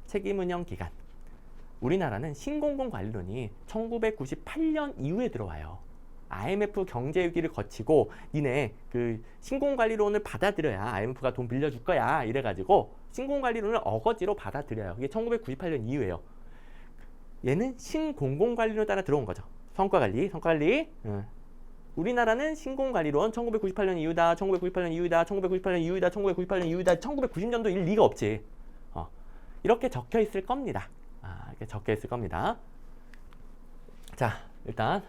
책임운영 기간. 우리나라는 신공공관리론이 1998년 이후에 들어와요. IMF 경제위기를 거치고 니네 그 신공관리론을 받아들여야 IMF가 돈 빌려줄 거야 이래가지고 신공관리론을 어거지로 받아들여요. 그게 1998년 이후에요. 얘는 신공공관리론에 따라 들어온 거죠. 성과관리. 우리나라는 신공관리론 1998년 이후다, 1998년 이후다, 1998년 이후다, 1998년 이후다, 1990년도일 리가 없지. 이렇게 적혀 있을 겁니다. 이렇게 적혀 있을 겁니다. 자, 일단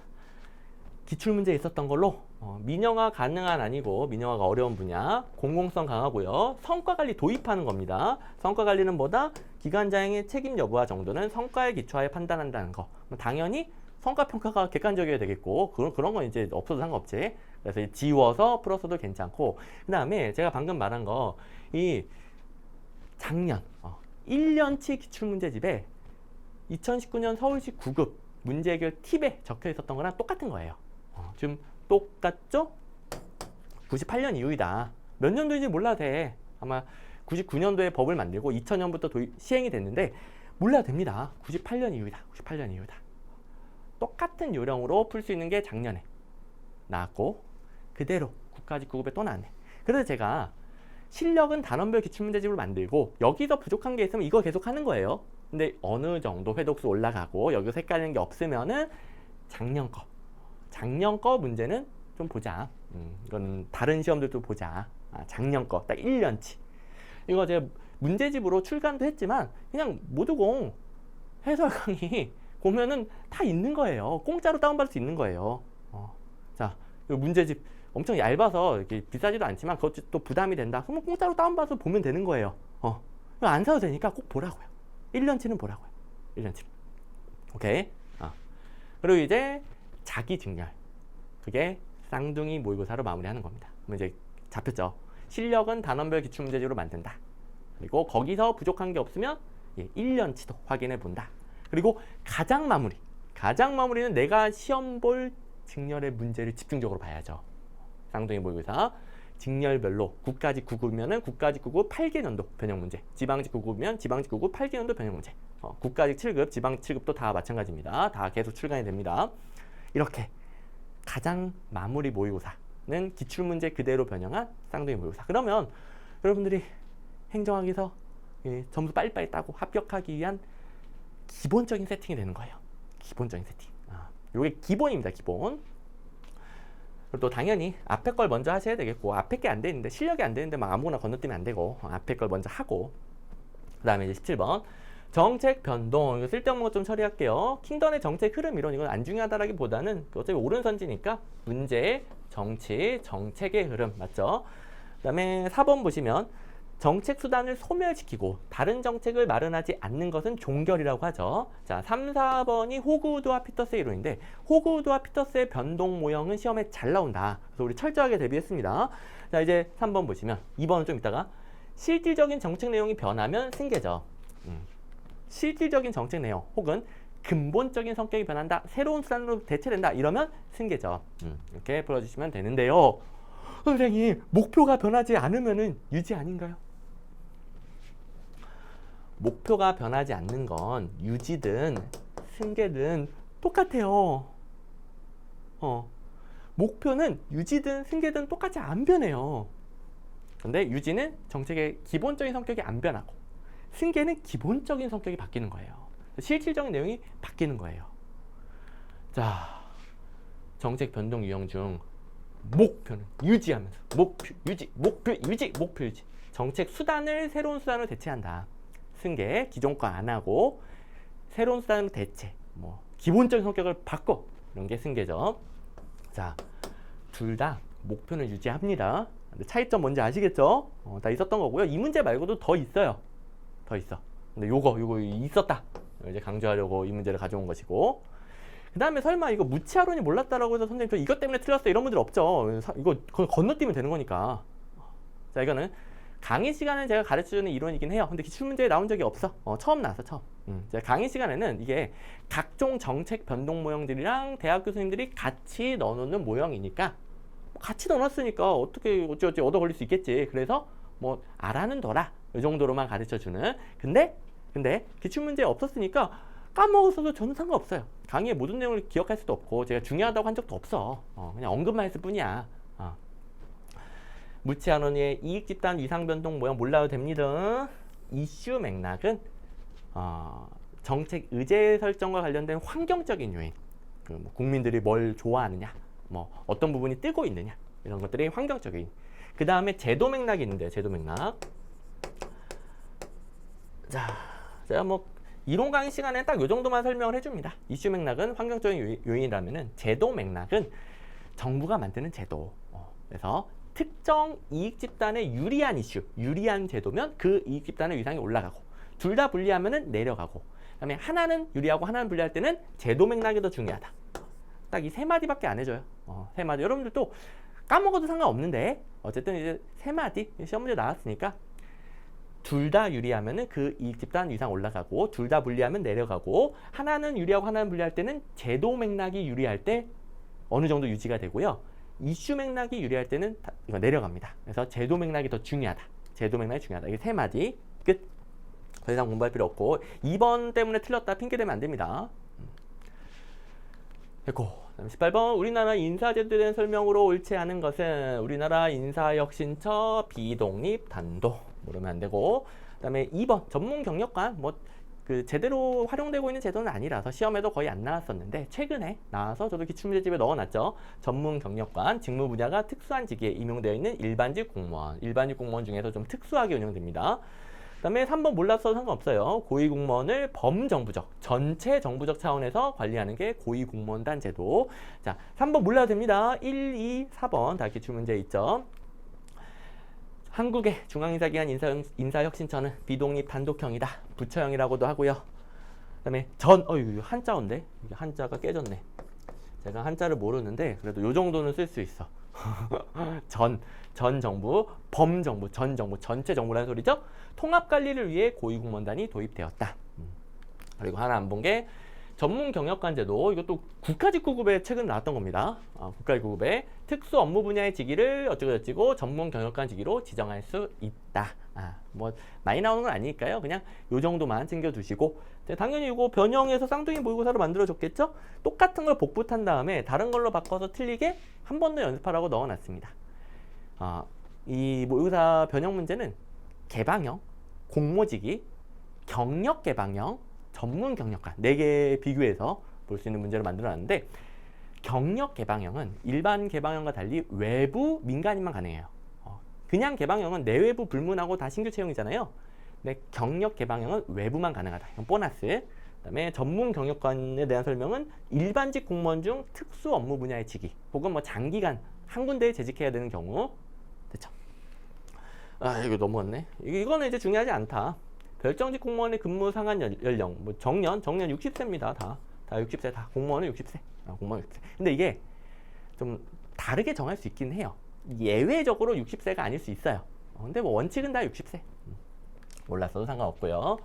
기출문제에 있었던 걸로 민영화 가능한 아니고 민영화가 어려운 분야, 공공성 강하고요, 성과관리 도입하는 겁니다. 성과관리는 뭐다? 기관장의 책임 여부와 정도는 성과에 기초하여 판단한다는 거. 당연히 성과평가가 객관적이어야 되겠고, 그런 건 이제 없어도 상관없지. 그래서 지워서 풀었어도 괜찮고, 그 다음에 제가 방금 말한 거, 이 작년 1년치 기출문제집에 2019년 서울시 9급 문제 해결 팁에 적혀 있었던 거랑 똑같은 거예요. 지금 똑같죠? 98년 이후이다. 몇 년도인지 몰라도 돼. 아마 99년도에 법을 만들고 2000년부터 시행이 됐는데 몰라도 됩니다. 98년 이후이다. 똑같은 요령으로 풀 수 있는 게 작년에 나왔고, 그대로 국가직 9급에 또 나왔네. 그래서 제가 실력은 단원별 기출문제집을 만들고 여기서 부족한 게 있으면 이거 계속 하는 거예요. 근데 어느 정도 회독수 올라가고 여기서 헷갈리는 게 없으면은 작년 거 문제는 좀 보자. 이건 다른 시험들도 보자. 작년 거 딱 1년치. 이거 제가 문제집으로 출간도 했지만 그냥 모두공 해설 강의 보면은 다 있는 거예요. 공짜로 다운받을 수 있는 거예요. 자, 이 문제집 엄청 얇아서 이렇게 비싸지도 않지만 그것도 또 부담이 된다. 그러면 공짜로 다운받아서 보면 되는 거예요. 안 사도 되니까 꼭 보라고요. 1년치는 보라고요. 1년치. 오케이. 그리고 이제 자기 증렬. 그게 쌍둥이 모의고사로 마무리하는 겁니다. 그럼 이제 잡혔죠. 실력은 단원별 기출문제집으로 만든다. 그리고 거기서 부족한 게 없으면 1년치도 확인해 본다. 그리고 가장 마무리는 내가 시험 볼 증렬의 문제를 집중적으로 봐야죠. 쌍둥이 모의고사. 직렬별로 국가직구급이면은 국가직구급 8개년도 변형 문제, 지방직구급이면 지방직구급 8개년도 변형 문제, 국가직 7급, 지방 7급도 다 마찬가지입니다. 다 계속 출간이 됩니다. 이렇게 가장 마무리 모의고사는 기출문제 그대로 변형한 쌍둥이 모의고사. 그러면 여러분들이 행정학에서 점수 빨리빨리 따고 합격하기 위한 기본적인 세팅이 되는 거예요. 기본적인 세팅. 이게 기본입니다. 기본. 그리고 또 당연히 앞에 걸 먼저 하셔야 되겠고, 앞에 게 안 되는데, 실력이 안 되는데 막 아무거나 건너뛰면 안 되고, 앞에 걸 먼저 하고, 그 다음에 이제 17번 정책 변동. 이거 쓸데없는 거 좀 처리할게요. 킹던의 정책 흐름 이론, 이건 안 중요하다라기보다는 어차피 오른선지니까 문제, 정치, 정책의 흐름 맞죠? 그 다음에 4번 보시면 정책 수단을 소멸시키고 다른 정책을 마련하지 않는 것은 종결이라고 하죠. 자, 3, 4번이 호그우드와 피터스의 이론인데, 호그우드와 피터스의 변동 모형은 시험에 잘 나온다. 그래서 우리 철저하게 대비했습니다. 자, 이제 3번 보시면 2번은 좀 이따가 실질적인 정책 내용이 변하면 승계죠. 실질적인 정책 내용 혹은 근본적인 성격이 변한다, 새로운 수단으로 대체된다, 이러면 승계죠. 이렇게 풀어주시면 되는데요. 선생님, 목표가 변하지 않으면은 유지 아닌가요? 목표가 변하지 않는 건 유지든 승계든 똑같아요. 목표는 유지든 승계든 똑같이 안 변해요. 근데 유지는 정책의 기본적인 성격이 안 변하고, 승계는 기본적인 성격이 바뀌는 거예요. 실질적인 내용이 바뀌는 거예요. 자, 정책 변동 유형 중 목표는 유지하면서 목표 유지, 목표 유지, 목표 유지. 정책 수단을 새로운 수단으로 대체한다. 승계 기존 거 안 하고 새로운 수단으로 대체, 뭐 기본적인 성격을 바꿔, 이런 게 승계죠. 자, 둘 다 목표는 유지합니다. 근데 차이점 뭔지 아시겠죠? 다 있었던 거고요. 이 문제 말고도 더 있어요. 더 있어. 근데 요거 있었다, 이제 강조하려고 이 문제를 가져온 것이고, 그 다음에 설마 이거 무치하론이 몰랐다라고 해서 선생님 저 이것 때문에 틀렸어, 이런 분들 없죠. 이거 건너뛰면 되는 거니까. 자, 이거는 강의 시간에 제가 가르쳐주는 이론이긴 해요. 근데 기출문제에 나온 적이 없어. 처음 나왔어, 처음. 제가 강의 시간에는 이게 각종 정책 변동 모형들이랑 대학 교수님들이 같이 넣어놓는 모형이니까, 같이 넣어놨으니까 어떻게 어찌 얻어 걸릴 수 있겠지. 그래서 뭐 알아는 둬라, 이 정도로만 가르쳐주는. 근데 기출문제에 없었으니까 까먹었어도 저는 상관없어요. 강의의 모든 내용을 기억할 수도 없고 제가 중요하다고 한 적도 없어. 그냥 언급만 했을 뿐이야. 무치하론의 이익집단 위상변동 모형 몰라도 됩니다. 이슈 맥락은 정책 의제 설정과 관련된 환경적인 요인, 뭐 국민들이 뭘 좋아하느냐, 뭐 어떤 부분이 뜨고 있느냐, 이런 것들이 환경적인. 그 다음에 제도 맥락이 있는데, 제도 맥락. 자, 제가 뭐 이론 강의 시간에 딱 요 정도만 설명을 해줍니다. 이슈 맥락은 환경적인 요인이라면은, 제도 맥락은 정부가 만드는 제도. 그래서 특정 이익 집단에 유리한 이슈, 유리한 제도면 그 이익 집단의 위상이 올라가고, 둘 다 불리하면은 내려가고, 그다음에 하나는 유리하고 하나는 불리할 때는 제도 맥락이 더 중요하다. 딱 이 세 마디밖에 안 해줘요. 세 마디. 여러분들도 까먹어도 상관없는데 어쨌든 이제 세 마디 시험 문제 나왔으니까, 둘 다 유리하면은 그 이익 집단 위상 올라가고, 둘 다 불리하면 내려가고, 하나는 유리하고 하나는 불리할 때는 제도 맥락이 유리할 때 어느 정도 유지가 되고요. 이슈 맥락이 유리할 때는 이거 내려갑니다. 그래서 제도 맥락이 더 중요하다. 제도 맥락이 중요하다. 이게 세 마디. 끝. 더 이상 공부할 필요 없고, 2번 때문에 틀렸다 핑계 대면 안 됩니다. 됐고, 18번 우리나라 인사제도에 대한 설명으로 옳지 않은 것은 우리나라 인사혁신처 비독립 단도, 모르면 안 되고, 그 다음에 2번 전문 경력관, 뭐 그 제대로 활용되고 있는 제도는 아니라서 시험에도 거의 안 나왔었는데 최근에 나와서 저도 기출문제집에 넣어놨죠. 전문 경력관, 직무 분야가 특수한 직위에 임용되어 있는 일반직 공무원, 일반직 공무원 중에서 좀 특수하게 운영됩니다. 그 다음에 3번 몰랐어도 상관없어요. 고위공무원을 범정부적, 전체 정부적 차원에서 관리하는 게 고위공무원단 제도. 자, 3번 몰라도 됩니다. 1, 2, 4번 다 기출문제 있죠. 한국의 중앙인사기관 인사혁신처는 비독립 단독형이다. 부처형이라고도 하고요. 그 다음에 한자어인데 이게 한자가 깨졌네. 제가 한자를 모르는데 그래도 요 정도는 쓸 수 있어. 전 정부, 범정부, 전 정부, 전체 정부라는 소리죠. 통합관리를 위해 고위공무원단이 도입되었다. 그리고 하나 안 본 게 전문 경력관제도 이것도 국가직구급에 최근 나왔던 겁니다. 국가직구급에 특수 업무 분야의 직위를 어쩌고저쩌고 전문 경력관 직위로 지정할 수 있다. 뭐 많이 나오는 건 아니니까요. 그냥 요 정도만 챙겨두시고, 당연히 이거 변형해서 쌍둥이 모의고사로 만들어줬겠죠? 똑같은 걸 복붙한 다음에 다른 걸로 바꿔서 틀리게 한 번 더 연습하라고 넣어놨습니다. 이 모의고사 변형 문제는 개방형, 공모직위, 경력 개방형, 전문 경력관 4개 비교해서 볼 수 있는 문제로 만들어놨는데, 경력 개방형은 일반 개방형과 달리 외부 민간인만 가능해요. 그냥 개방형은 내외부 불문하고 다 신규 채용이잖아요. 근데 경력 개방형은 외부만 가능하다. 이건 보너스. 그다음에 전문 경력관에 대한 설명은 일반직 공무원 중 특수 업무 분야의 직위 혹은 뭐 장기간 한 군데에 재직해야 되는 경우. 됐죠? 이거 넘어갔네. 이거는 이제 중요하지 않다. 별정직 공무원의 근무 상한 연령, 뭐 정년 60세입니다. 다 60세, 다 공무원은 60세. 공무원 60세. 근데 이게 좀 다르게 정할 수 있긴 해요. 예외적으로 60세가 아닐 수 있어요. 근데 뭐 원칙은 다 60세. 몰랐어도 상관없고요.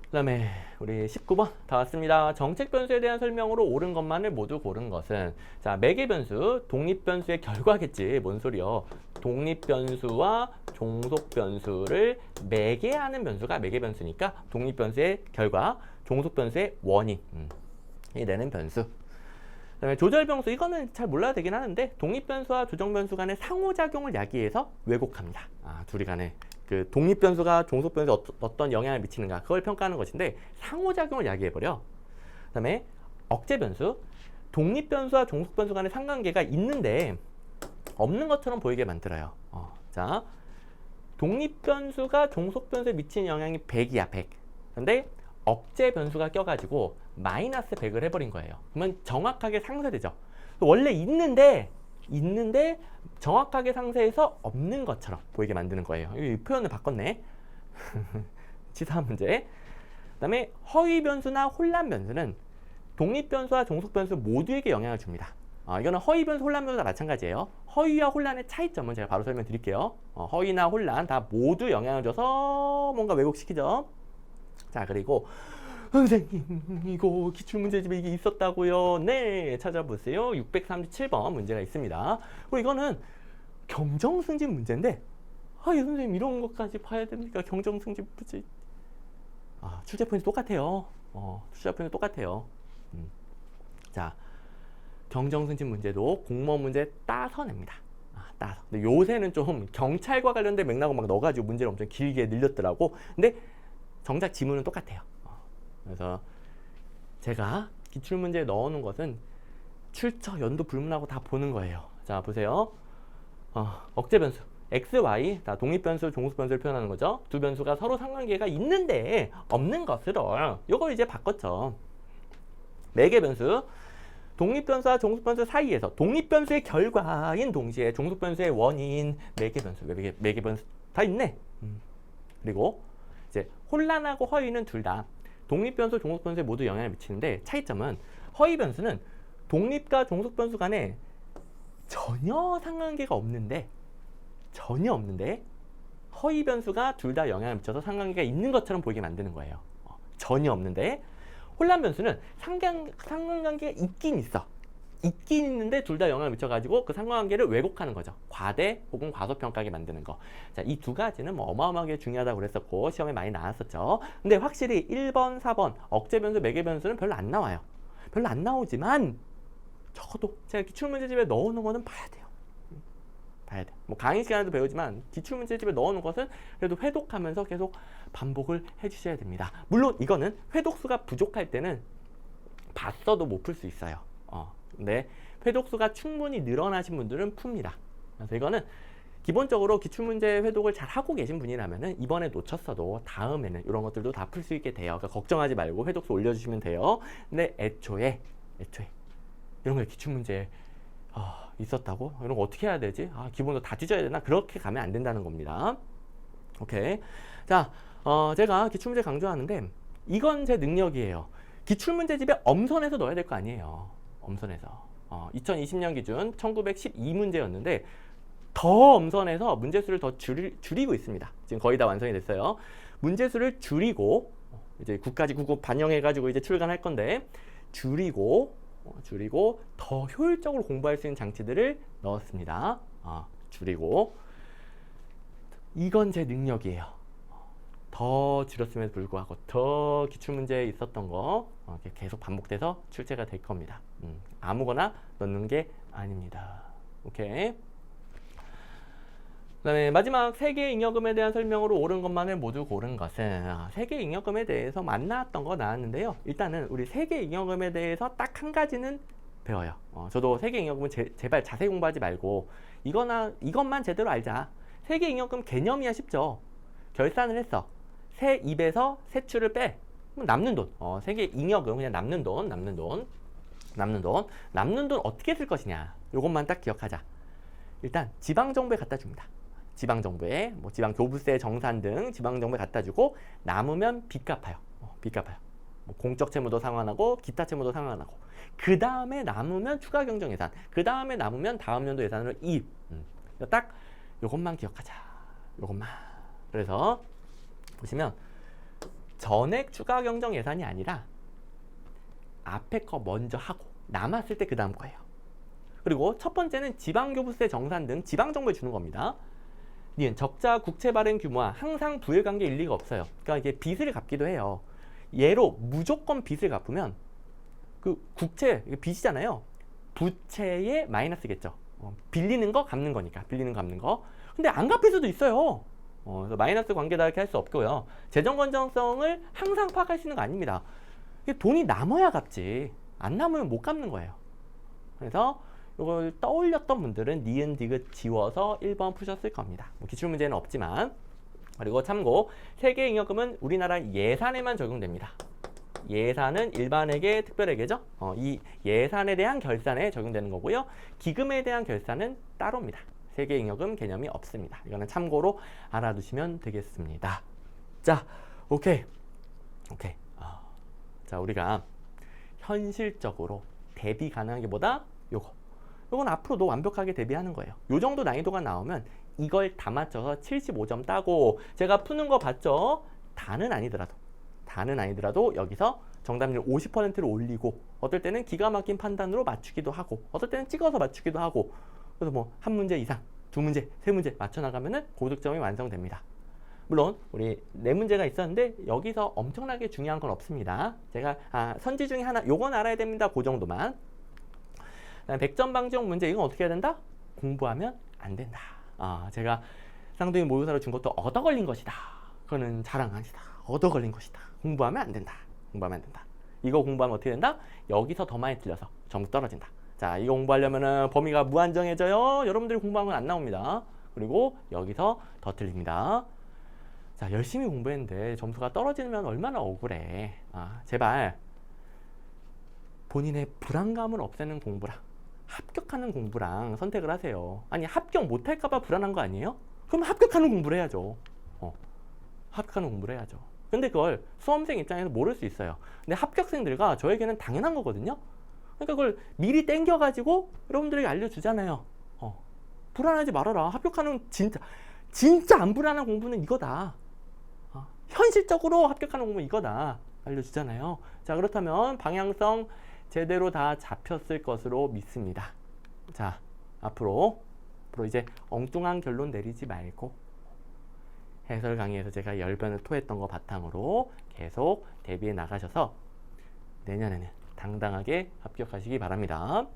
그 다음에 우리 19번 다 왔습니다. 정책 변수에 대한 설명으로 옳은 것만을 모두 고른 것은, 자, 매개 변수, 독립 변수의 결과겠지. 뭔 소리요? 독립 변수와 종속 변수를 매개하는 변수가 매개 변수니까 독립 변수의 결과, 종속 변수의 원인이 내는 변수. 그다음에 조절 변수, 이거는 잘 몰라도 되긴 하는데 독립 변수와 조정 변수 간의 상호작용을 야기해서 왜곡합니다. 둘이 간에 그 독립 변수가 종속 변수에 어떤 영향을 미치는가, 그걸 평가하는 것인데 상호작용을 야기해버려. 그다음에 억제 변수, 독립 변수와 종속 변수 간의 상관계가 있는데 없는 것처럼 보이게 만들어요. 자, 독립 변수가 종속 변수에 미치는 영향이 100이야, 100. 근데 억제 변수가 껴가지고 마이너스 100을 해버린 거예요. 그러면 정확하게 상쇄되죠. 원래 있는데 정확하게 상쇄해서 없는 것처럼 보이게 만드는 거예요. 이 표현을 바꿨네. 치사한 문제. 그 다음에 허위 변수나 혼란 변수는 독립 변수와 종속 변수 모두에게 영향을 줍니다. 이거는 허위 변수, 혼란 변수가 마찬가지예요. 허위와 혼란의 차이점은 제가 바로 설명드릴게요. 허위나 혼란 다 모두 영향을 줘서 뭔가 왜곡시키죠. 자, 그리고 선생님, 이거 기출문제집에 이게 있었다고요? 네, 찾아보세요. 637번 문제가 있습니다. 그리고 이거는 경정승집 문제인데, 이 선생님 이런 것까지 봐야 됩니까? 경정승집 문제. 출제 포인트 똑같아요. 출제 포인트 똑같아요. 자, 경정승집 문제도 공무원 문제 따서 냅니다. 따서. 근데 요새는 좀 경찰과 관련된 맥락을 막 넣어가지고 문제를 엄청 길게 늘렸더라고. 근데 정작 지문은 똑같아요. 그래서 제가 기출문제에 넣어놓은 것은 출처, 연도 불문하고 다 보는 거예요. 자, 보세요. 억제 변수 x, y 다 독립 변수, 종속 변수를 표현하는 거죠. 두 변수가 서로 상관계가 있는데 없는 것으로 이걸 이제 바꿨죠. 매개 변수, 독립 변수와 종속 변수 사이에서 독립 변수의 결과인 동시에 종속 변수의 원인, 매개 변수, 매개 변수 다 있네. 그리고 이제 혼란하고 허위는 둘 다 독립 변수, 종속 변수에 모두 영향을 미치는데, 차이점은 허위 변수는 독립과 종속 변수 간에 전혀 상관계가 없는데 허위 변수가 둘 다 영향을 미쳐서 상관계가 있는 것처럼 보이게 만드는 거예요. 전혀 없는데, 혼란 변수는 상관관계가 있긴 있는데 둘 다 영향을 미쳐가지고 그 상관관계를 왜곡하는 거죠. 과대 혹은 과소평가하게 만드는 거. 자, 이 두 가지는 뭐 어마어마하게 중요하다고 그랬었고 시험에 많이 나왔었죠. 근데 확실히 1번, 4번 억제 변수, 매개 변수는 별로 안 나와요. 별로 안 나오지만 적어도 제가 기출문제집에 넣어놓은 거는 봐야 돼요. 봐야 돼. 뭐 강의 시간에도 배우지만 기출문제집에 넣어놓은 것은 그래도 회독하면서 계속 반복을 해주셔야 됩니다. 물론 이거는 회독수가 부족할 때는 봤어도 못 풀 수 있어요. 근데 회독수가 충분히 늘어나신 분들은 풉니다. 그래서 이거는 기본적으로 기출문제 회독을 잘 하고 계신 분이라면은 이번에 놓쳤어도 다음에는 이런 것들도 다 풀 수 있게 돼요. 그러니까 걱정하지 말고 회독수 올려주시면 돼요. 근데 애초에 이런 거 기출문제 있었다고? 이런 거 어떻게 해야 되지? 기본으로 다 뒤져야 되나? 그렇게 가면 안 된다는 겁니다. 오케이. 자, 제가 기출문제 강조하는데 이건 제 능력이에요. 기출문제집에 엄선해서 넣어야 될 거 아니에요. 엄선해서. 2020년 기준 1912문제였는데 더 엄선해서 문제수를 더 줄이고 있습니다. 지금 거의 다 완성이 됐어요. 문제수를 줄이고 이제 국가직 국어 반영해가지고 이제 출간할 건데 줄이고 더 효율적으로 공부할 수 있는 장치들을 넣었습니다. 줄이고 이건 제 능력이에요. 더 줄였음에도 불구하고 더 기출문제에 있었던 거 이렇게 계속 반복돼서 출제가 될 겁니다. 아무거나 넣는 게 아닙니다. 오케이. 그다음에 마지막 세계 잉여금에 대한 설명으로 옳은 것만을 모두 고른 것은 세계 잉여금에 대해서 만나왔던 거 나왔는데요. 일단은 우리 세계 잉여금에 대해서 딱 한 가지는 배워요. 저도 세계 잉여금은 제발 자세히 공부하지 말고 이것만 제대로 알자. 세계 잉여금 개념이야 쉽죠. 결산을 했어. 세 입에서 세출을 빼. 그럼 남는 돈. 세계 잉여금 그냥 남는 돈 어떻게 쓸 것이냐. 요것만 딱 기억하자. 일단 지방정부에 갖다 줍니다. 지방정부에 뭐 지방교부세, 정산 등 지방정부에 갖다 주고 남으면 빚 갚아요. 빚 갚아요. 뭐 공적 채무도 상환하고 기타 채무도 상환하고 그 다음에 남으면 추가 경정 예산, 그 다음에 남으면 다음 연도 예산으로 이입. 딱 요것만 기억하자. 요것만. 그래서 보시면 전액 추가 경정 예산이 아니라 앞에 거 먼저 하고 남았을 때 그 다음 거예요. 그리고 첫 번째는 지방교부세, 정산 등 지방정부에 주는 겁니다. 니은 적자 국채 발행 규모와 항상 부일관계 일리가 없어요. 그러니까 이게 빚을 갚기도 해요. 예로 무조건 빚을 갚으면 그 국채, 이게 빚이잖아요. 부채의 마이너스겠죠. 빌리는 거 갚는 거니까. 빌리는 거 갚는 거. 근데 안 갚을 수도 있어요. 그래서 마이너스 관계다 이렇게 할 수 없고요. 재정 건전성을 항상 파악할 수 있는 거 아닙니다. 이게 돈이 남아야 갚지. 안 남으면 못 갚는 거예요. 그래서 이걸 떠올렸던 분들은 니은 디귿 지워서 1번 푸셨을 겁니다. 뭐 기출문제는 없지만. 그리고 참고 세계 잉여금은 우리나라 예산에만 적용됩니다. 예산은 일반회계, 특별회계죠. 이 예산에 대한 결산에 적용되는 거고요. 기금에 대한 결산은 따로입니다. 세계 잉여금 개념이 없습니다. 이거는 참고로 알아두시면 되겠습니다. 자, 오케이. 자, 우리가 현실적으로 대비 가능한 게 뭐다? 요건 앞으로도 완벽하게 대비하는 거예요. 요 정도 난이도가 나오면 이걸 다 맞춰서 75점 따고 제가 푸는 거 봤죠? 다는 아니더라도 여기서 정답률 50%를 올리고 어떨 때는 기가 막힌 판단으로 맞추기도 하고 어떨 때는 찍어서 맞추기도 하고 그래서 뭐 한 문제 이상, 두 문제, 세 문제 맞춰 나가면은 고득점이 완성됩니다. 물론 우리 네 문제가 있었는데 여기서 엄청나게 중요한 건 없습니다. 제가 선지 중에 하나 요건 알아야 됩니다. 그 정도만. 100점 방지형 문제 이건 어떻게 해야 된다? 공부하면 안 된다. 제가 쌍둥이 모의고사로 준 것도 얻어 걸린 것이다. 그거는 자랑 아니다. 얻어 걸린 것이다. 공부하면 안 된다. 이거 공부하면 어떻게 된다? 여기서 더 많이 틀려서 점수 떨어진다. 자, 이거 공부하려면은 범위가 무한정해져요. 여러분들이 공부하면 안 나옵니다. 그리고 여기서 더 틀립니다. 자, 열심히 공부했는데 점수가 떨어지면 얼마나 억울해. 제발 본인의 불안감을 없애는 공부랑 합격하는 공부랑 선택을 하세요. 아니, 합격 못할까봐 불안한 거 아니에요? 그럼 합격하는 공부를 해야죠. 합격하는 공부를 해야죠. 근데 그걸 수험생 입장에서 모를 수 있어요. 근데 합격생들과 저에게는 당연한 거거든요. 그러니까 그걸 미리 땡겨가지고 여러분들에게 알려주잖아요. 불안하지 말아라. 합격하는 진짜 안 불안한 공부는 이거다. 현실적으로 합격하는 공부는 이거다. 알려주잖아요. 자, 그렇다면 방향성 제대로 다 잡혔을 것으로 믿습니다. 자, 앞으로 이제 엉뚱한 결론 내리지 말고 해설 강의에서 제가 열변을 토했던 거 바탕으로 계속 대비해 나가셔서 내년에는 당당하게 합격하시기 바랍니다.